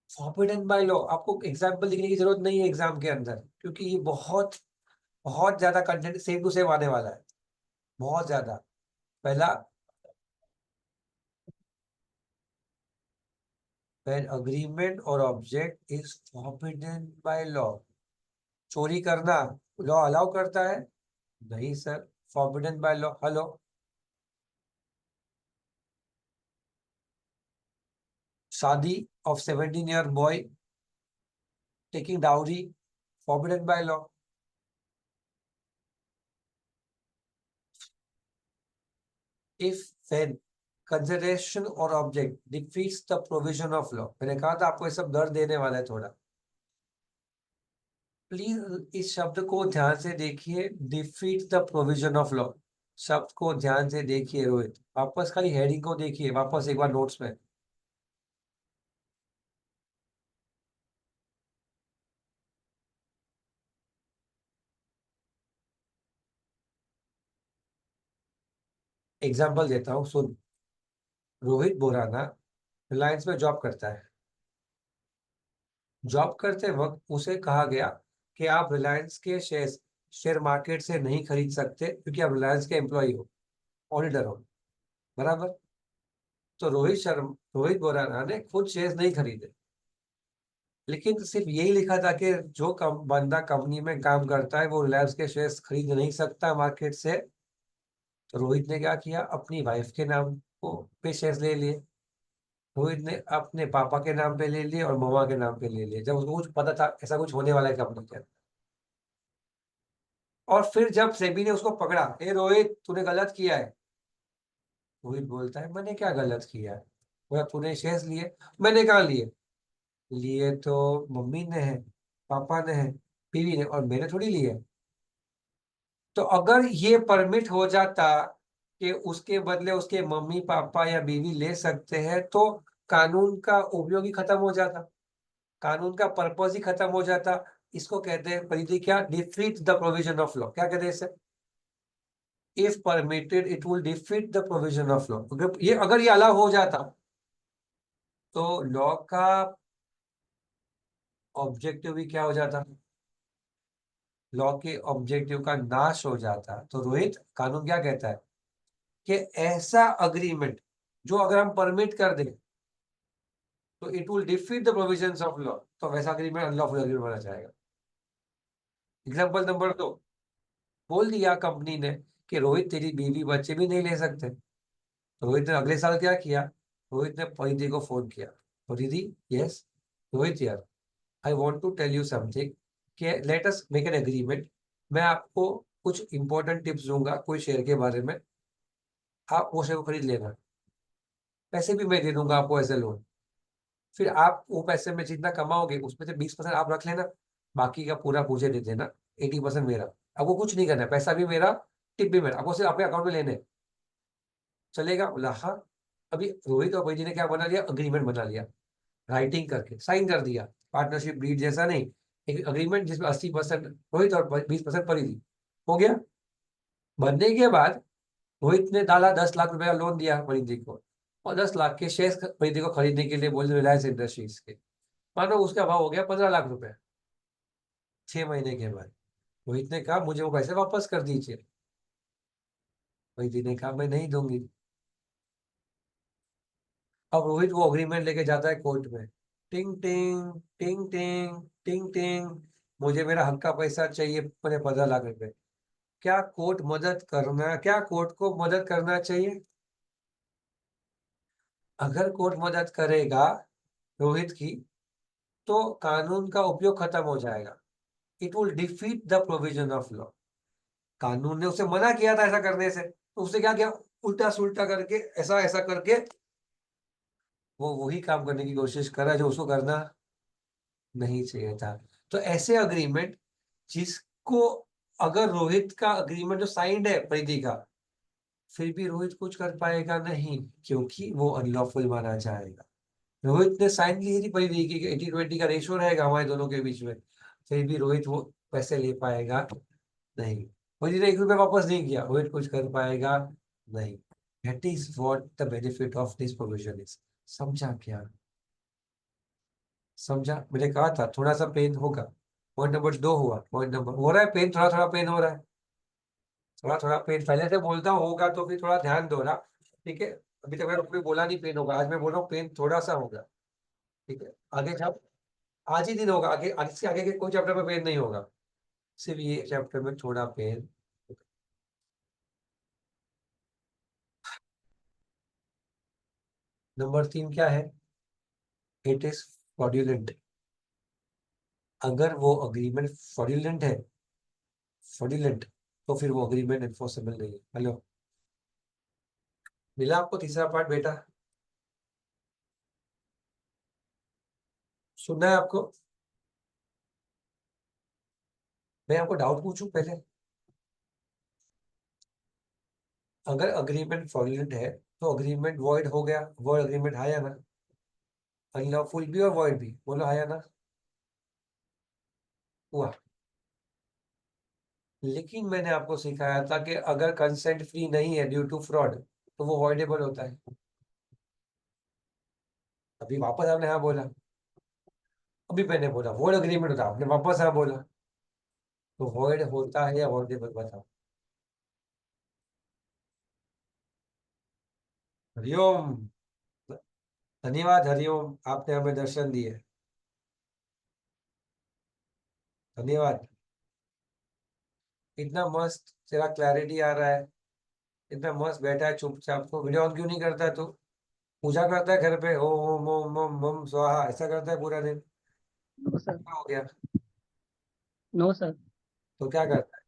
Forbidden by law. आपको एग्जाम्पल लिखने की जरूरत नहीं है एग्जाम के अंदर, क्योंकि ये बहुत बहुत ज्यादा कंटेंट सेम टू सेम आने वाला है, बहुत ज्यादा। पहला, when agreement or object is forbidden by law। चोरी करना लॉ अलाउ करता है? नहीं sir, forbidden by law. Hello, शादी of 17 year boy, taking dowry, forbidden by law. If when consideration or object defeats the provision of law, मैंने कहा था आपको ये सब दर्द देने वाला है थोड़ा। प्लीज इस शब्द को ध्यान से देखिए, defeat the provision of law. शब्द को ध्यान से देखिए रोहित, वापस खाली हेडिंग को देखिए वापस एक बार नोट्स में। एग्जाम्पल देता हूँ सुन। रोहित बोराना रिलायंस में जॉब करता है। जॉब करते वक्त उसे कहा गया कि आप रिलायंस के शेयर्स शेयर मार्केट से नहीं खरीद सकते क्योंकि आप रिलायंस के एम्प्लॉय हो, ऑडिटर हो, बराबर। तो रोहित बोराना ने खुद शेयर नहीं खरीदे, लेकिन सिर्फ यही लिखा था कि जो बंदा कंपनी में काम करता है वो रिलायंस के शेयर्स खरीद नहीं सकता मार्केट से। तो रोहित ने क्या किया, अपनी वाइफ के नाम को पे शेयर्स ले लिए। रोहित ने अपने पापा के नाम पे ले लिए और मम्मा के नाम पे ले लिए, जब उसको कुछ पता था ऐसा कुछ होने वाला है कंपनी के अंदर। और फिर जब सेबी ने उसको पकड़ा, ए रोहित तूने गलत किया है, रोहित बोलता है मैंने क्या गलत किया है, बोला तूने शेयर्स लिए। मैंने कहा लिए, लिए तो मम्मी ने है, पापा ने है, बीवी ने, और मैंने थोड़ी लिए। तो अगर ये परमिट हो जाता कि उसके बदले उसके मम्मी पापा या बीवी ले सकते हैं, तो कानून का उपयोग ही खत्म हो जाता, कानून का पर्पस ही खत्म हो जाता। इसको कहते हैं परिधि क्या, defeat the provision of law. क्या कहते हैं इसे, if permitted it will defeat the provision of law. अगर ये अलाउ हो जाता तो लॉ का ऑब्जेक्टिव भी क्या हो जाता, लॉ के ऑब्जेक्टिव का नाश हो जाता। तो रोहित, कानून क्या कहता है कि ऐसा अग्रीमेंट जो अगर हम परमिट कर दें तो it will defeat the provisions of law, तो वैसा अग्रीमेंट अनलॉफुल अग्रीमेंट माना जाएगा। एग्जांपल नंबर 2, बोल दिया कंपनी ने कि रोहित तेरी बीवी बच्चे भी नहीं ले सकते। तो रोहित ने अगले साल क्या किया, रोहित ने परिधि को फोन किया, परिधि, यस रोहित यार, I want to tell you something, कि let us make an agreement. मैं आपको कुछ इंपॉर्टेंट टिप्स दूंगा कोई शेयर के बारे में, आप वो शेयर को खरीद लेना, पैसे भी मैं दे दूंगा आपको एज ए लोन। फिर आप वो पैसे में जितना कमाओगे उसमें से 20% आप रख लेना, बाकी का पूरा मुझे दे देना, 80% मेरा। आपको कुछ नहीं करना है, पैसा भी मेरा, टिप भी मेरा, आपको सिर्फ अपने अकाउंट में लेने हैं। चलेगा, बोला हाँ। अभी रोहित और भाई जी ने क्या बना लिया, अग्रीमेंट बना लिया, राइटिंग करके साइन कर दिया, पार्टनरशिप डीड जैसा नहीं, एक अग्रीमेंट जिसमें 80% रोहित और 20% परिधि। हो गया। बनने के बाद रोहित ने डाला 10 लाख रुपए का लोन दिया परिधि को, और 10 लाख के शेयर परिधि को खरीदने के लिए बोले रिलायंस इंडस्ट्रीज के। मानो उसका भाव हो गया 15 लाख रुपए। 6 महीने के बाद रोहित ने कहा मुझे वो पैसे वापस कर दीजिए। परिधि ने कहा मैं नहीं दूंगी। अब रोहित वो अग्रीमेंट लेके जाता है कोर्ट में, टिंग टिंग टिंग टिंग टिंग टिंग, मुझे मेरा हक का पैसा चाहिए, मैंने 15 लाख रुपए। क्या कोर्ट को मदद करना चाहिए? अगर कोर्ट मदद करेगा रोहित की तो कानून का उपयोग खत्म हो जाएगा, it will defeat the provision of law. कानून ने उसे मना किया था ऐसा करने से, तो उसने क्या किया, उल्टा सुल्टा करके ऐसा ऐसा करके वो वही काम करने की कोशिश कर रहा है जो उसको करना नहीं चाहिए था। तो ऐसे अग्रीमेंट जिसको, अगर रोहित का अग्रीमेंट जो साइंड है परिधि का, फिर भी रोहित कुछ कर पाएगा नहीं, क्योंकि वो अनलॉफुल माना जाएगा। रोहित ने साइन की थी परिधि की 80-20 का रेशियो रहेगा हमारे दोनों के बीच में, फिर भी रोहित वो पैसे ले पाएगा नहीं। परिधि ने 1 रुपया वापस नहीं किया, रोहित कुछ कर पाएगा नहीं। That is what the benefit of this provision is. समझा क्या? समझा? मैंने कहा था थोड़ा सा पेन होगा। पॉइंट नंबर 2 हुआ, पॉइंट नंबर हो रहा है पेन, थोड़ा थोड़ा पेन हो रहा है, थोड़ा थोड़ा पेन पहले से बोलता होगा तो फिर थोड़ा ध्यान दो ना। ठीक है, अभी तक मैंने कोई बोला नहीं पेन होगा, आज मैं बोल रहा हूँ पेन थोड़ा सा होगा। ठीक है, आगे जब आज ही दिन होगा, आगे आज से आगे के कोई चैप्टर में पेन नहीं होगा, सिर्फ ये चैप्टर में थोड़ा पेन। नंबर 3 क्या है, इट इज फ्रॉड्यूलेंट। अगर वो अग्रीमेंट फ्रॉड्यूलेंट है, फ्रॉड्यूलेंट, तो फिर वो अग्रीमेंट एनफोर्सेबल नहीं है। हेलो, मिला आपको तीसरा पार्ट बेटा? सुनना है आपको? मैं आपको डाउट पूछूं पहले, अगर अग्रीमेंट फ्रॉडुलेंट है तो अग्रीमेंट वॉइड हो गया, वॉइड अग्रीमेंट है या ना, अनलॉफुल भी और वॉइड भी, बोलो है या ना, हुआ। लेकिन मैंने आपको सिखाया था कि अगर कंसेंट फ्री नहीं है ड्यू टू फ्रॉड तो वो वॉइडेबल होता है। अभी वापस आपने हाँ बोला, अभी मैंने बोला वॉइड अग्रीमेंट होता, आपने वापस हाँ बोला। तो वॉइड होता है या वॉइडेबल, बताओ। हरिओम। धन्यवाद हरिओम, आपने हमें दर्शन दिए, धन्यवाद। इतना मस्त तेरा क्लैरिटी आ रहा है, इतना मस्त बैठा है चुपचाप, तो वीडियो ऑन क्यों नहीं करता है तू? पूजा करता है घर पे, ओम ओम ओम ओम स्वाहा, ऐसा करता है पूरा दिन? No sir. क्या हो गया? No sir. तो क्या करता है?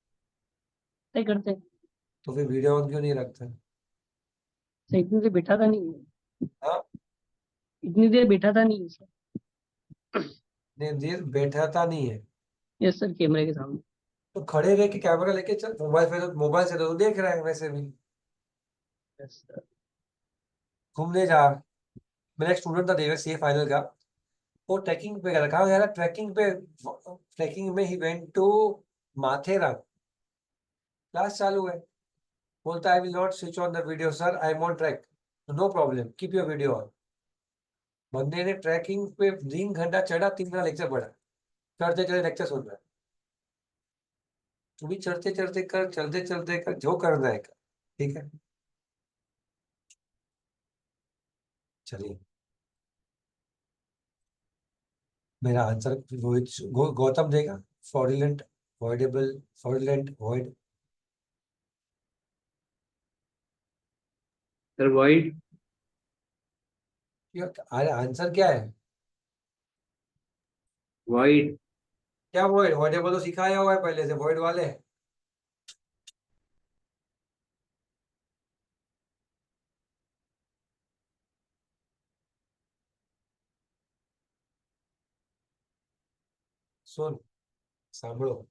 नहीं करते। तो फिर वीडियो ऑन क्यों नहीं रखता? सर इतनी देर बैठा था नहीं। हाँ, इतनी देर बैठा था नहीं सर। इतने देर बैठाता नहीं है? यस सर, कैमरे के सामने। तो खड़े रह के कैमरा लेके चल, मोबाइल से तो देख रहा है वैसे भी। Yes sir. घूमने जा। मेरा एक स्टूडेंट था देवेश, सी फाइनल का, वो ट्रैकिंग पे गया था, कहाँ गया था ट्रैकिंग पे? ट्रैकिंग में ही वेंट टू माथेरान। क्लास चालू है, बोलता I will not switch on the video sir, I am on trek. No problem, keep your video on. बंदे ने ट्रैकिंग पे 3 घंटा चढ़ा, 3 घंटा लेक्चर पढ़ा, चढ़ते चढ़ते लेक्चर सुन रहा है। तू भी चढ़ते चढ़ते कर, चलते चलते कर, जो करना है कर, ठीक है? चलिए, मेरा आंसर रोहित गौतम देगा। Fraudulent, voidable, fraudulent, void. Sir void. अरे आंसर क्या है? वॉइड। क्या वॉइड? वॉइडेबल तो सिखाया हुआ है पहले से, वॉइड वाले। सुन, सांभळो।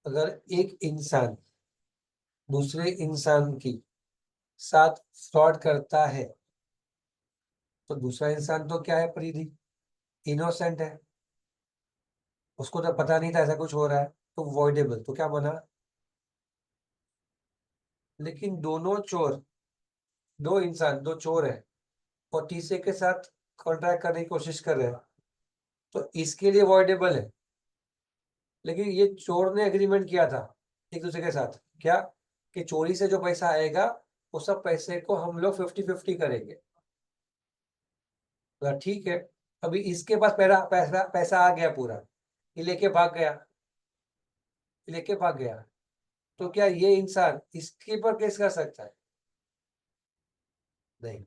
अगर एक इंसान दूसरे इंसान की साथ फ्रॉड करता है, तो दूसरा इंसान तो क्या है प्रीति? इनोसेंट है, उसको तो पता नहीं था ऐसा कुछ हो रहा है, तो वॉइडेबल तो क्या बना? लेकिन दोनों चोर, दो इंसान, दो चोर है, और तीसरे के साथ कॉन्ट्रैक्ट करने की कोशिश कर रहे हैं, तो इसके लिए वॉइडेबल है। लेकिन ये चोर ने एग्रीमेंट किया था एक दूसरे के साथ, क्या? कि चोरी से जो पैसा आएगा, वो सब पैसे को हम लोग 50-50 करेंगे। तो ठीक है, अभी इसके पास पैसा पैसा पैसा आ गया पूरा, ये लेके भाग गया, ये लेके भाग गया, तो क्या ये इंसान इसके पर केस कर सकता है? नहीं।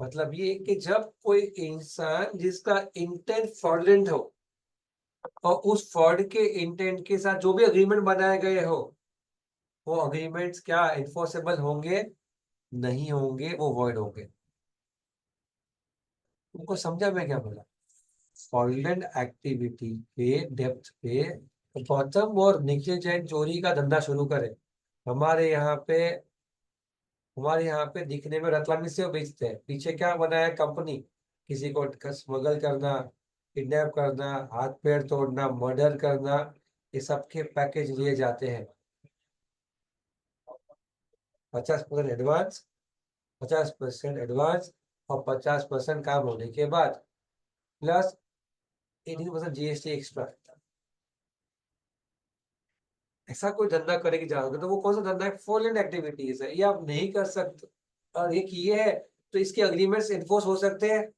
मतलब ये कि जब कोई इंसान जिसका इंटेंट फ्रॉडलेंट हो, और उस फ्रॉड के इंटेंट के साथ जो भी अग्रीमेंट बनाए गए हो, वो अग्रीमेंट्स क्या इन्फोर्सेबल होंगे? नहीं होंगे, वो वॉइड होंगे। तुमको समझा मैं क्या बोला? फ्रॉडलेंट एक्टिविटी के डेप्थ पे गौतम और निखिल जैन चोरी का धंधा शुरू करे। हमारे यहाँ पे हमारे यहाँ पे दिखने में रतलामी से बेचते हैं, पीछे क्या बनाया कंपनी? किसी को स्मगल करना, किडनैप करना, हाथ पैर तोड़ना, मर्डर करना, ये सबके पैकेज लिए जाते हैं। 50% एडवांस, 50% एडवांस, और 50% काम होने के बाद, प्लस 18% जीएसटी एक्स्ट्रा। ऐसा कोई धंधा करेगी जाओगे तो वो कौन सा धंधा है? फॉरेन एक्टिविटीज है, ये आप नहीं कर सकते। और एक ये है, तो इसके अग्रीमेंट्स इन्फोर्स हो सकते हैं।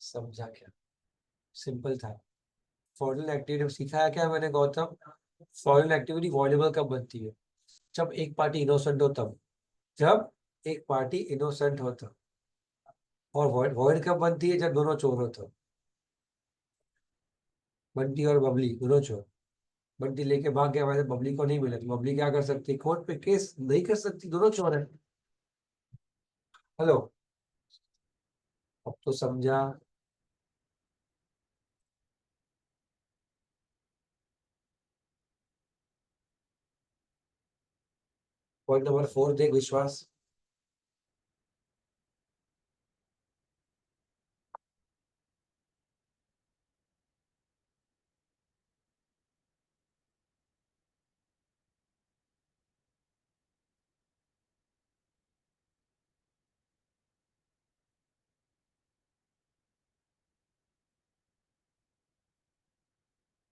समझा क्या? सिंपल था। फॉरेन एक्टिविटी सिखाया क्या मैंने गौतम? फॉरेन एक्टिविटी वॉल्युबल कब बनती है? जब एक पार्टी इनोसेंट हो तब, जब एक पार्टी इनोसेंट हो तब। और वॉइड वॉइड कब बनती है? जब दोनों चोर हो तब। बंटी और बबली दोनों चोर, बंटी लेके भाग गया, वैसे बबली को नहीं मिला, तो बबली क्या कर सकती? कोर्ट पे केस नहीं कर सकती, दोनों चोर है। हेलो, अब तो समझा। पॉइंट नंबर 4 देख विश्वास।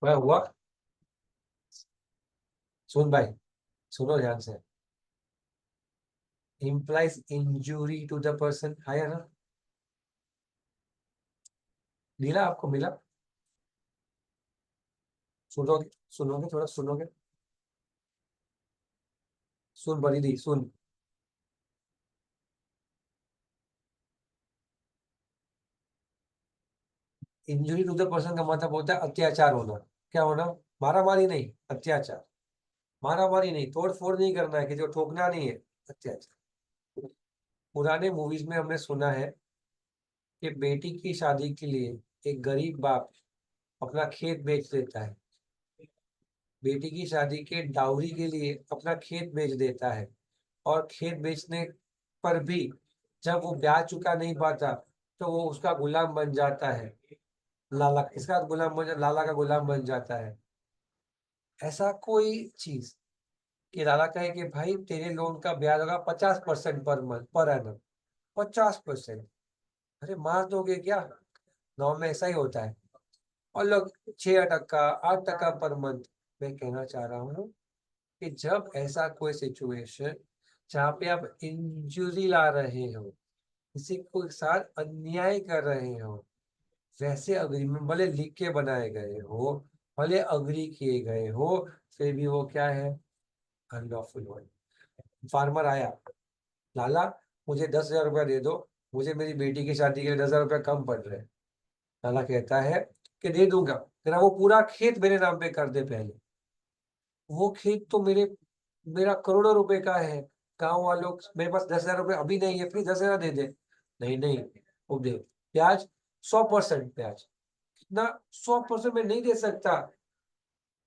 वह हुआ। सुन भाई, सुनो ध्यान से। implies injury to the person, है ना? मिला आपको, मिला? सुनोगे, सुनोगे, थोड़ा सुनोगे? सुन बड़ी दी, सुन। इंजुरी टू द पर्सन का मतलब होता है अत्याचार होना। क्या होना? मारा मारी नहीं, अत्याचार। मारा मारी नहीं, तोड़ फोड़ नहीं करना है, किसी को ठोकना नहीं है, अत्याचार। पुराने मूवीज में हमने सुना है कि बेटी की शादी के लिए एक गरीब बाप अपना खेत बेच देता है। बेटी की शादी के डाउरी के लिए अपना खेत बेच देता है, और खेत बेचने पर भी जब वो ब्याज चुका नहीं पाता तो वो उसका गुलाम बन जाता है। लाला, इसका गुलाम बन, लाला का गुलाम बन जाता है। ऐसा कोई चीज कि लाला कहे कि भाई तेरे लोन का ब्याज होगा 50% पर मंथ, पर एनम 50%। अरे मार दोगे क्या? गाँव में ऐसा ही होता है। और लोग 6% 8% पर मंथ। मैं कहना चाह रहा हूँ कि जब ऐसा कोई सिचुएशन जहाँ पे आप इंजुरी ला रहे हो, किसी को साथ अन्याय कर रहे हो, वैसे अग्रीमेंट भले लिख के बनाए गए हो, भले अग्री किए गए हो, फिर भी वो क्या है? अनलॉफुल हो। फार्मर आया, लाला मुझे 10,000 रुपया दे दो, मुझे मेरी बेटी की शादी के लिए 10,000 रुपया कम पड़ रहे हैं। लाला कहता है कि दे दूंगा, तेरा वो पूरा खेत मेरे नाम पे कर दे पहले। वो खेत तो मेरा करोड़ों रुपए का है। गांव वालों, मेरे पास 10,000 रुपए अभी नहीं है, प्लीज 10,000 दे दे। नहीं नहीं, वो दे। ब्याज 100% ब्याज। कितना? 100% में नहीं दे सकता,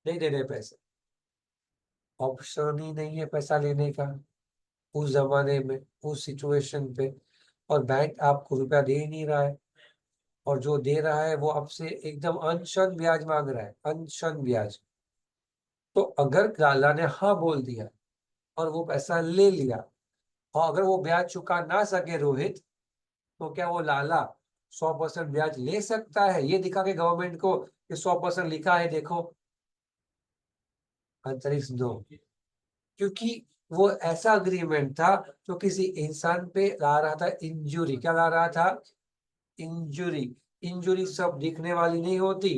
नहीं दे रहे पैसे। ऑप्शन ही नहीं है पैसा लेने का उस जमाने में, उस सिचुएशन पे। और बैंक आपको रुपया दे ही नहीं रहा है, और जो दे रहा है वो आपसे एकदम अंशन ब्याज मांग रहा है, अंशन ब्याज। तो अगर लाला ने हाँ बोल दिया और वो पैसा ले लिया, और अगर वो ब्याज चुका ना सके रोहित, तो क्या वो लाला 100% ब्याज ले सकता है ये दिखा के गवर्नमेंट को कि 100% लिखा है देखो? Answer is no. क्योंकि वो ऐसा अग्रीमेंट था जो किसी इंसान पे ला रहा था इंजुरी। क्या ला रहा था? इंजुरी। इंजुरी सब दिखने वाली नहीं होती,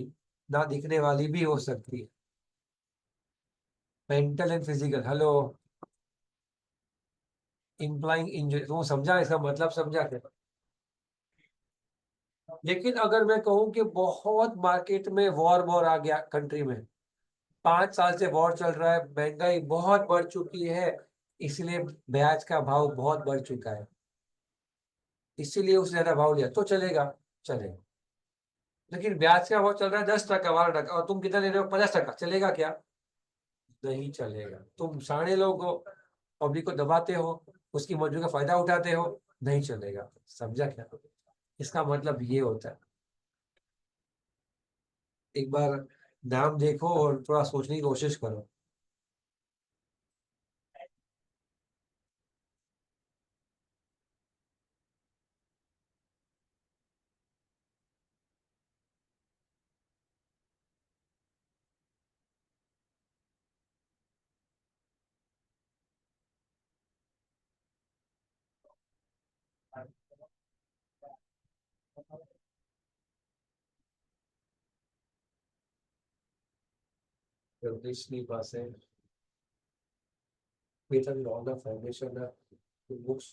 ना दिखने वाली भी हो सकती है। Mental and physical. Hello, implying injury, तो समझा? इसका मतलब समझा क्या? लेकिन अगर मैं कहूं कि बहुत मार्केट में वॉर वॉर आ गया कंट्री में, 5 साल से वॉर चल रहा है, महंगाई बहुत बढ़ चुकी है, इसलिए ब्याज का भाव बहुत बढ़ चुका है, इसीलिए उसने ज्यादा भाव लिया, तो चलेगा? चलेगा। लेकिन ब्याज का भाव चल रहा है 10%, 12%, और तुम कितना ले रहे हो? 50%, चलेगा क्या? नहीं चलेगा। तुम साढ़े लोगों को, पब्लिक को दबाते हो, उसकी मजबूरी का फायदा उठाते हो, नहीं चलेगा। समझा क्या? इसका मतलब ये होता है। एक बार नाम देखो और थोड़ा सोचने की कोशिश करो। Traditionally passing with a longer foundation books.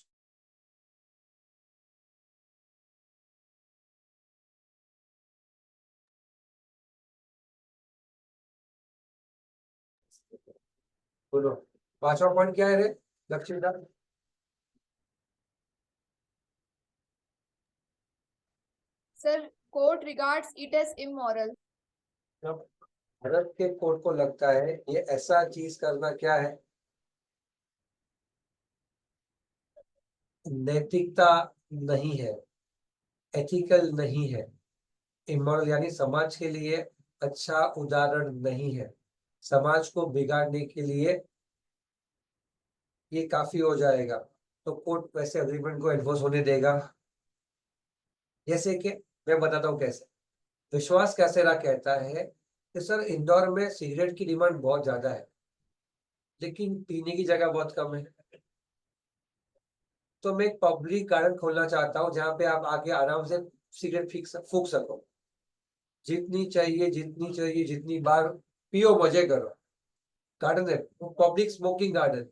बोलो, 5वां पॉइंट क्या है रे लक्ष्मीदार? Sir, court regards it as immoral. जब भारत के कोर्ट को लगता है ये ऐसा चीज करना क्या है, नैतिकता नहीं है, एथिकल नहीं है, इमोरल यानी समाज के लिए अच्छा उदाहरण नहीं है, समाज को बिगाड़ने के लिए ये काफी हो जाएगा, तो कोर्ट वैसे अग्रीमेंट को एनफोर्स होने देगा। जैसे कि मैं बताता हूँ कैसे। विश्वास कैसेरा कहता है तो सर इंदौर में सिगरेट की डिमांड बहुत ज्यादा है, लेकिन पीने की जगह बहुत कम है। तो मैं एक पब्लिक गार्डन खोलना चाहता हूँ जहाँ पे आप आके आराम से सिगरेट फूक सको, जितनी चाहिए जितनी चाहिए, जितनी बार पियो, मजे करो। गार्डन है वो, पब्लिक स्मोकिंग गार्डन।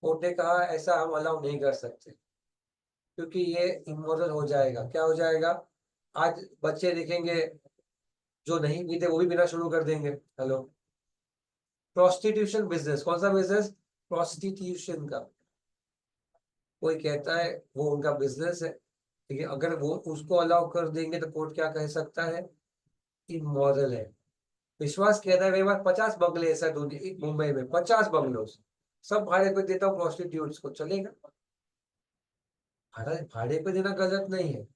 कोर्ट ने कहा ऐसा हम अलाउ नहीं कर सकते, क्योंकि ये इमोरल हो जाएगा। क्या हो जाएगा? आज बच्चे देखेंगे जो नहीं पीते वो भी पीना शुरू कर देंगे। हेलो, प्रोस्टिट्यूशन बिजनेस, कौन सा बिजनेस? प्रोस्टिट्यूशन का। कोई कहता है वो उनका बिजनेस है, लेकिन अगर वो उसको अलाउ कर देंगे तो कोर्ट क्या कह सकता है? इमोरल है। विश्वास कहता है मेरे पास 50 बंगले ऐसा दुनिया मुंबई में, 50 बंगलों, सब भाड़े पे देता हूँ प्रोस्टिट्यूट्स को, चलेगा? भाड़े पे देना गलत नहीं है,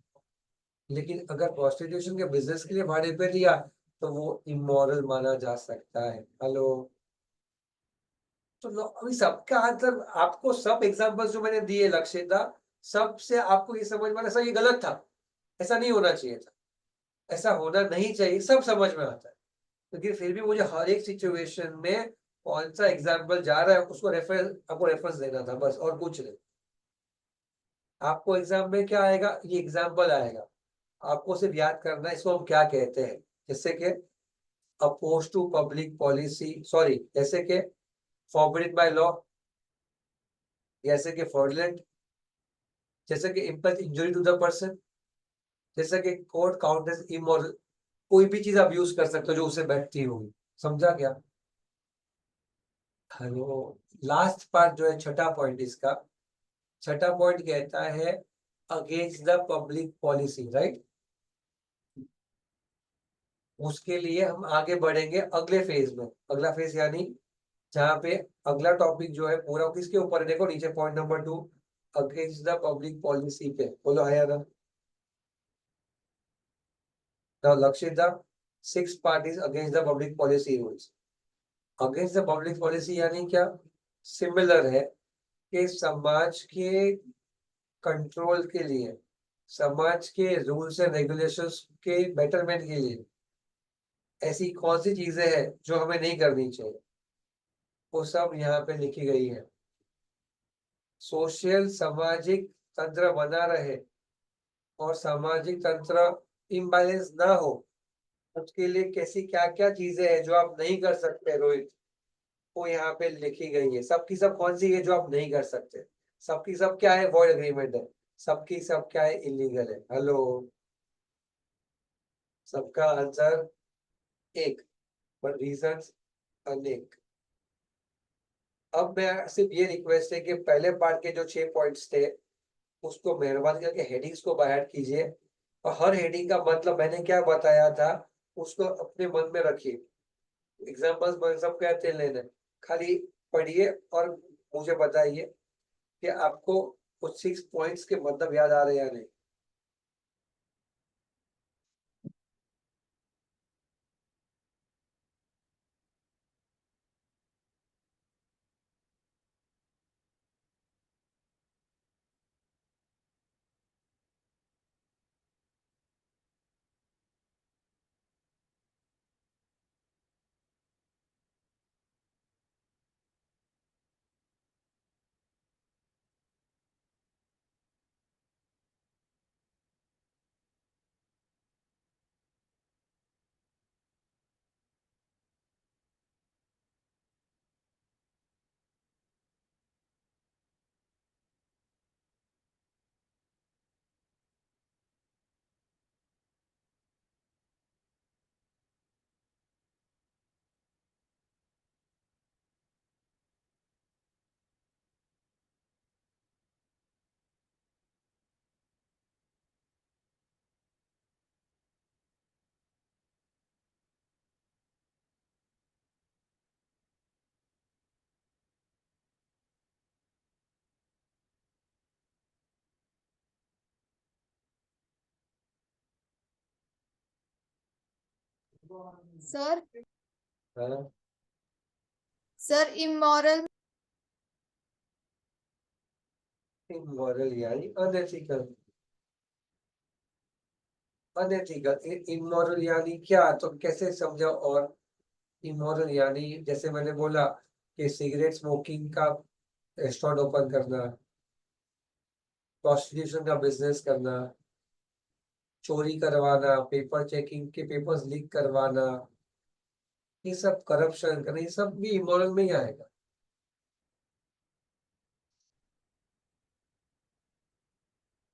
लेकिन अगर प्रोस्टिट्यूशन के बिजनेस के लिए भाड़े पे दिया तो वो इमोरल माना जा सकता है। हेलो, तो अभी सबका आंसर आपको, सब एग्जांपल्स जो मैंने दिए लक्ष्यता, सबसे आपको ये समझ में आना ये गलत था, ऐसा नहीं होना चाहिए था, ऐसा होना नहीं चाहिए, सब समझ में आता है। लेकिन फिर भी मुझे हर एक सिचुएशन में कौन सा एग्जाम्पल जा रहा है उसको रेफरेंस, आपको रेफरेंस देना था बस, और कुछ नहीं। आपको एग्जाम में क्या आएगा? ये एग्जाम्पल आएगा, आपको सिर्फ याद करना है इसको हम क्या कहते हैं। जैसे कि oppose to public policy, sorry, जैसे कि फॉरबिडन बाय लॉ, जैसे कि फ्रॉडलेंट, जैसे कि impulse injury to the person, जैसे कि कोर्ट काउंट एज इमोरल। कोई भी चीज आप यूज कर सकते हो जो उसे बैठती होगी। समझा क्या? हेलो, लास्ट पार्ट जो है छठा पॉइंट इसका, छठा पॉइंट कहता है against the public policy, right? उसके लिए हम आगे बढ़ेंगे अगले फेज में। अगला फेज यानी जहाँ पे अगला टॉपिक जो है पूरा किसके ऊपर है? देखो नीचे point number 2, against the public policy पे। बोलो आया ना? Now Lakshita, sixth part is against the public policy rules. Against the public policy यानी क्या? सिमिलर है कि समाज के कंट्रोल के लिए, समाज के रूल्स एंड रेगुलेशंस के बेटरमेंट के लिए ऐसी कौन सी चीजें हैं जो हमें नहीं करनी चाहिए, वो सब यहाँ पे लिखी गई है। सोशल सामाजिक तंत्र बना रहे और सामाजिक तंत्र इम्बैलेंस ना हो, उसके लिए कैसी क्या क्या चीजें हैं जो आप नहीं कर सकते रोहित, वो यहाँ पे लिखी गई है। सबकी सब कौन सी है जो आप नहीं कर सकते? सबकी सब क्या है? वॉइड एग्रीमेंट है। सबकी सब क्या है? इलीगल है। हेलो, सबका आंसर एक, पर रीजन अनेक। अब मैं सिर्फ ये रिक्वेस्ट है कि पहले पार्ट के जो 6 पॉइंट्स थे उसको मेहरबानी करके हेडिंग्स को बाहर कीजिए, और हर हेडिंग का मतलब मैंने क्या बताया था उसको अपने मन में रखिए। एग्जाम्पल्स मैं सब कहते लेने, खाली पढ़िए और मुझे बताइए कि आपको कुछ 6 पॉइंट्स के मतलब याद आ रहे हैं या नहीं। सर हाँ, सर इमोरल इमोरल यानी अनएथिकल। अनएथिकल, इमोरल यानी क्या, तो कैसे समझा? और इमोरल यानी जैसे मैंने बोला कि सिगरेट स्मोकिंग का रेस्टोरेंट ओपन करना, प्रोस्टिट्यूशन का बिजनेस करना, चोरी करवाना, पेपर चेकिंग के पेपर्स लीक करवाना, ये सब करप्शन करना, ये सब भी इमोरल में ही आएगा।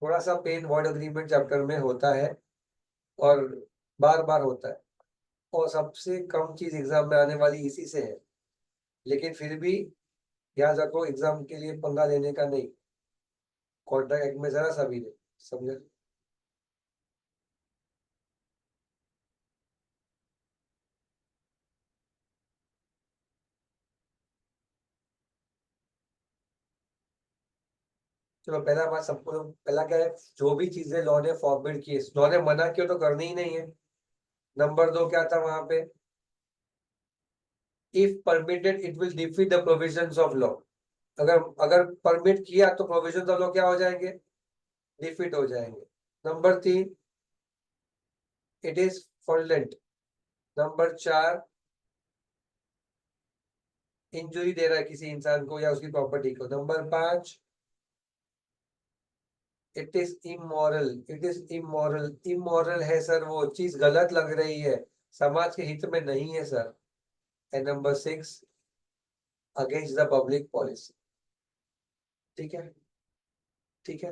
थोड़ा सा पेन वर्ड अग्रीमेंट चैप्टर में होता है और बार बार होता है, और सबसे कम चीज एग्जाम में आने वाली इसी से है, लेकिन फिर भी याद रखो एग्जाम के लिए पंगा लेने का नहीं, कॉन्ट्रैक्ट एक्ट में जरा सा भी नहीं, समझे? चलो पहला बात सबको, पहला क्या है, जो भी चीजें लॉ ने फॉरबिड की, लॉ ने मना किया तो करनी ही नहीं है। नंबर 2 क्या था वहां पे, if permitted it will defeat the provisions of law. अगर अगर परमिट किया तो प्रोविजंस ऑफ लॉ क्या हो जाएंगे, डिफीट हो जाएंगे। Number 3 it is fraudulent. Number 4 injury दे रहा है किसी इंसान को या उसकी प्रॉपर्टी को। Number 5 it is immoral, it is immoral, immoral है सर, वो चीज गलत लग रही है, समाज के हित में नहीं है sir. And number 6 against the public policy. ठीक है, ठीक है,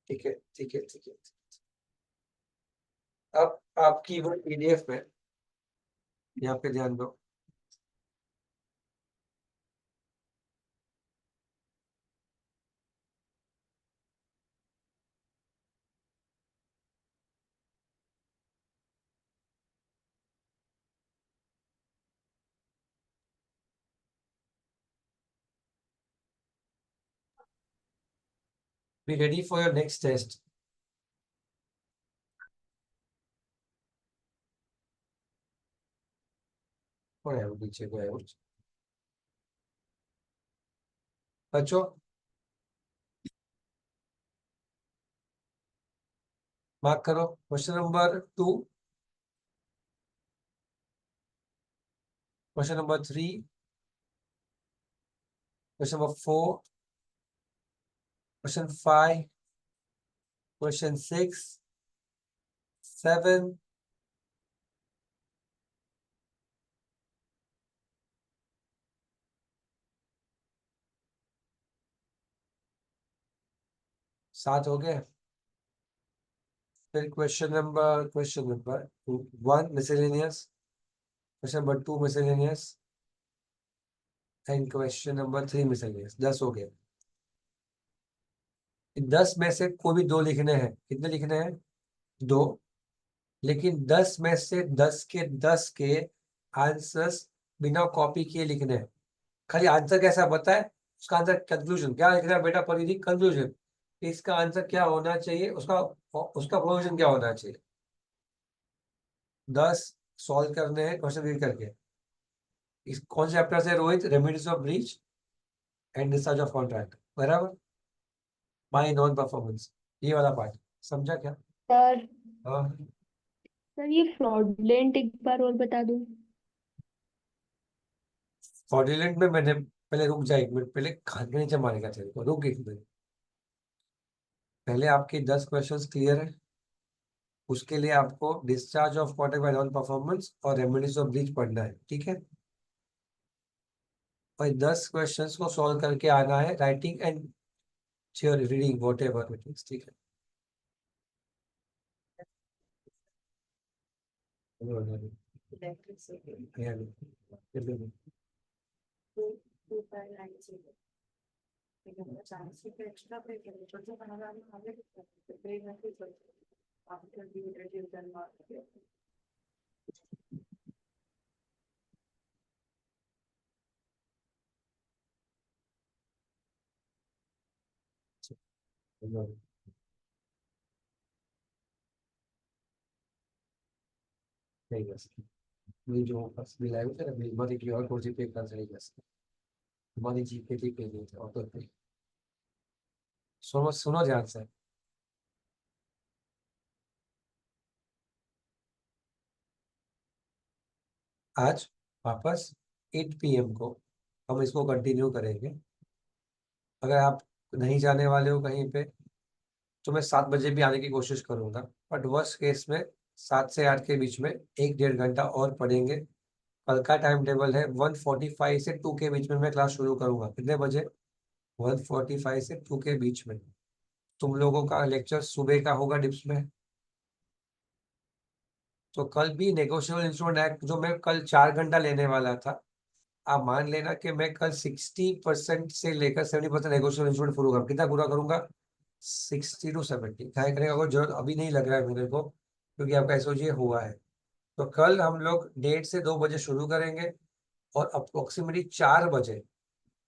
ठीक है, ठीक है, ठीक है। अब आपकी वो पीडीएफ में यहाँ पे ध्यान दो, be ready for your next test. कौन है वो पीछे को है वो? बच्चों मार्क करो question number 2, question number 3, question number 4, question 5, question 6, 7, 7 हो गए। फिर question number 1 miscellaneous, question number 2 miscellaneous and question number 3 miscellaneous. 10 हो गए। 10 में से कोई भी 2 लिखने हैं। कितने लिखने हैं? 2। लेकिन 10 में से 10 के आंसर्स बिना कॉपी किए लिखने हैं। खाली आंसर कैसा बताए, उसका आंसर कंक्लूजन क्या लिख रहा है बेटा, परिधि कंक्लूजन, इसका आंसर क्या होना चाहिए, उसका उसका प्रोविजन क्या होना चाहिए। 10 सॉल्व करने हैं क्वेश्चन रीड करके। इस कौन से चैप्टर से Rohit? Remedies of breach and discharge of contract, बराबर। माई नॉन परफॉर्मेंस, ये वाला पार्ट समझा क्या? सर हाँ, सर ये फ्रॉडलेंट एक बार और बता दो। फ्रॉडुलेंट में मैंने पहले, रुक जा 1 मिनट, पहले खान के नीचे मारेगा तेरे को, रुक 1 मिनट। पहले आपके 10 क्वेश्चंस क्लियर है, उसके लिए आपको discharge of contract by non performance और रेमेडीज ऑफ ब्रीच पढ़ना है, ठीक है। और 10 क्वेश्चंस को सॉल्व करके आना है, writing and theory reading what ever it is, ठीक है। Electricity, Yeah. 2.90. Because chance if extra pay करें, छोटे बनाना में हमें pay नहीं करते, after the reduce and not. नहीं कर सकते, नहीं जो फर्स्ट बिल आएगा तेरा बिल मत की और कोई पे कर नहीं कर सकते, हमारी जीपे थी पे नहीं थे ऑटो पे। सुनो सुनो ध्यान से, आज वापस 8 PM को हम इसको कंटिन्यू करेंगे। अगर आप नहीं जाने वाले हो कहीं पे तो मैं 7 बजे भी आने की कोशिश करूंगा, बट वर्स्ट केस में 7 से 8 के बीच में 1-1.5 घंटा और पढ़ेंगे। कल का टाइम टेबल है 1:45 से 2 के बीच में मैं क्लास शुरू करूंगा। कितने बजे? 1:45 से 2 के बीच में। तुम लोगों का लेक्चर सुबह का होगा डिप्स में। तो कल भी नेगोशिएबल इंस्ट्रूमेंट एक्ट जो मैं कल 4 घंटा लेने वाला था, आप मान लेना कि मैं कल 60% से लेकर 70% नेगोशिएबल इंस्ट्रूमेंट पूरा करूँगा। कितना पूरा करूंगा? 60 to 70। क्या करेगा? अगर जरूरत अभी नहीं लग रहा है मेरे को, क्योंकि आपका एसओजी हुआ है। तो कल हम लोग 1:30 से 2 बजे शुरू करेंगे और अप्रोक्सीमेटली 4 बजे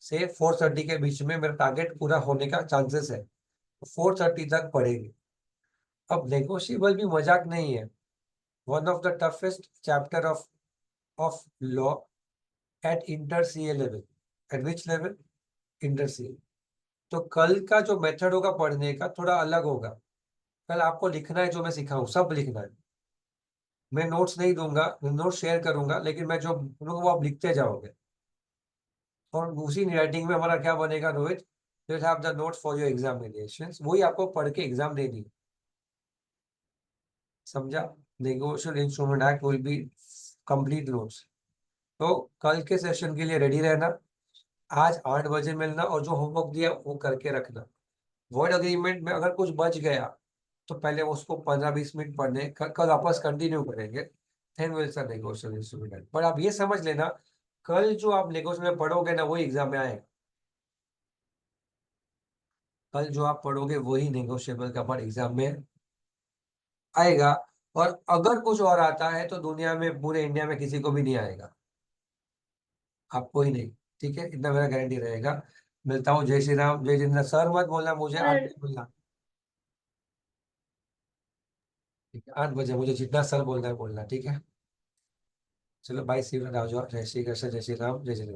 से 4:30 के बीच में मेरा टारगेट पूरा होने का चांसेस है। 4:30 तक पढ़ेंगे। अब नेगोशिएबल भी मजाक नहीं है। One of the toughest chapter of law at inter CA level. Eight which level? Inter CA. तो कल का जो मेथड होगा पढ़ने का थोड़ा अलग होगा। कल आपको लिखना है, जो मैं सिखाऊं सब लिखना है। मैं नोट्स नहीं दूंगा, मैं नोट्स शेयर करूंगा, लेकिन मैं जो बोलूंगा वो आप लिखते जाओगे। और उसी राइटिंग में हमारा क्या बनेगा Rohit? You will have the notes for your examinations. वही आपको पढ़ के एग्जाम देनी है। समझा? Negotiable instrument act will be complete notes. तो कल के सेशन के लिए रेडी रहना। आज 8 बजे मिलना और जो होमवर्क दिया वो करके रखना। वर्ड अग्रीमेंट में अगर कुछ बच गया तो पहले उसको 15-20 मिनट पढ़ने कल वापस कंटिन्यू करेंगे। Then will start negotiable instrument act. पर आप ये समझ लेना, कल जो आप नेगोशिएबल में पढ़ोगे ना वही एग्जाम में आएगा। कल जो आप पढ़ोगे वही नेगोशिएबल का पार्ट एग्जाम में आएगा। और अगर कुछ और आता है तो दुनिया में पूरे इंडिया में किसी को भी नहीं आएगा, आपको ही नहीं। ठीक है, इतना मेरा गारंटी रहेगा। मिलता हूँ। जय श्री राम, जय जिंदा। सर मत बोलना मुझे, 8 सर बजे बोलना। ठीक है, 8 बजे मुझे जितना सर बोलना है बोलना। ठीक है, चलो बाय। C you. जय श्री कृष्ण, जय श्री राम, जय श्री राम।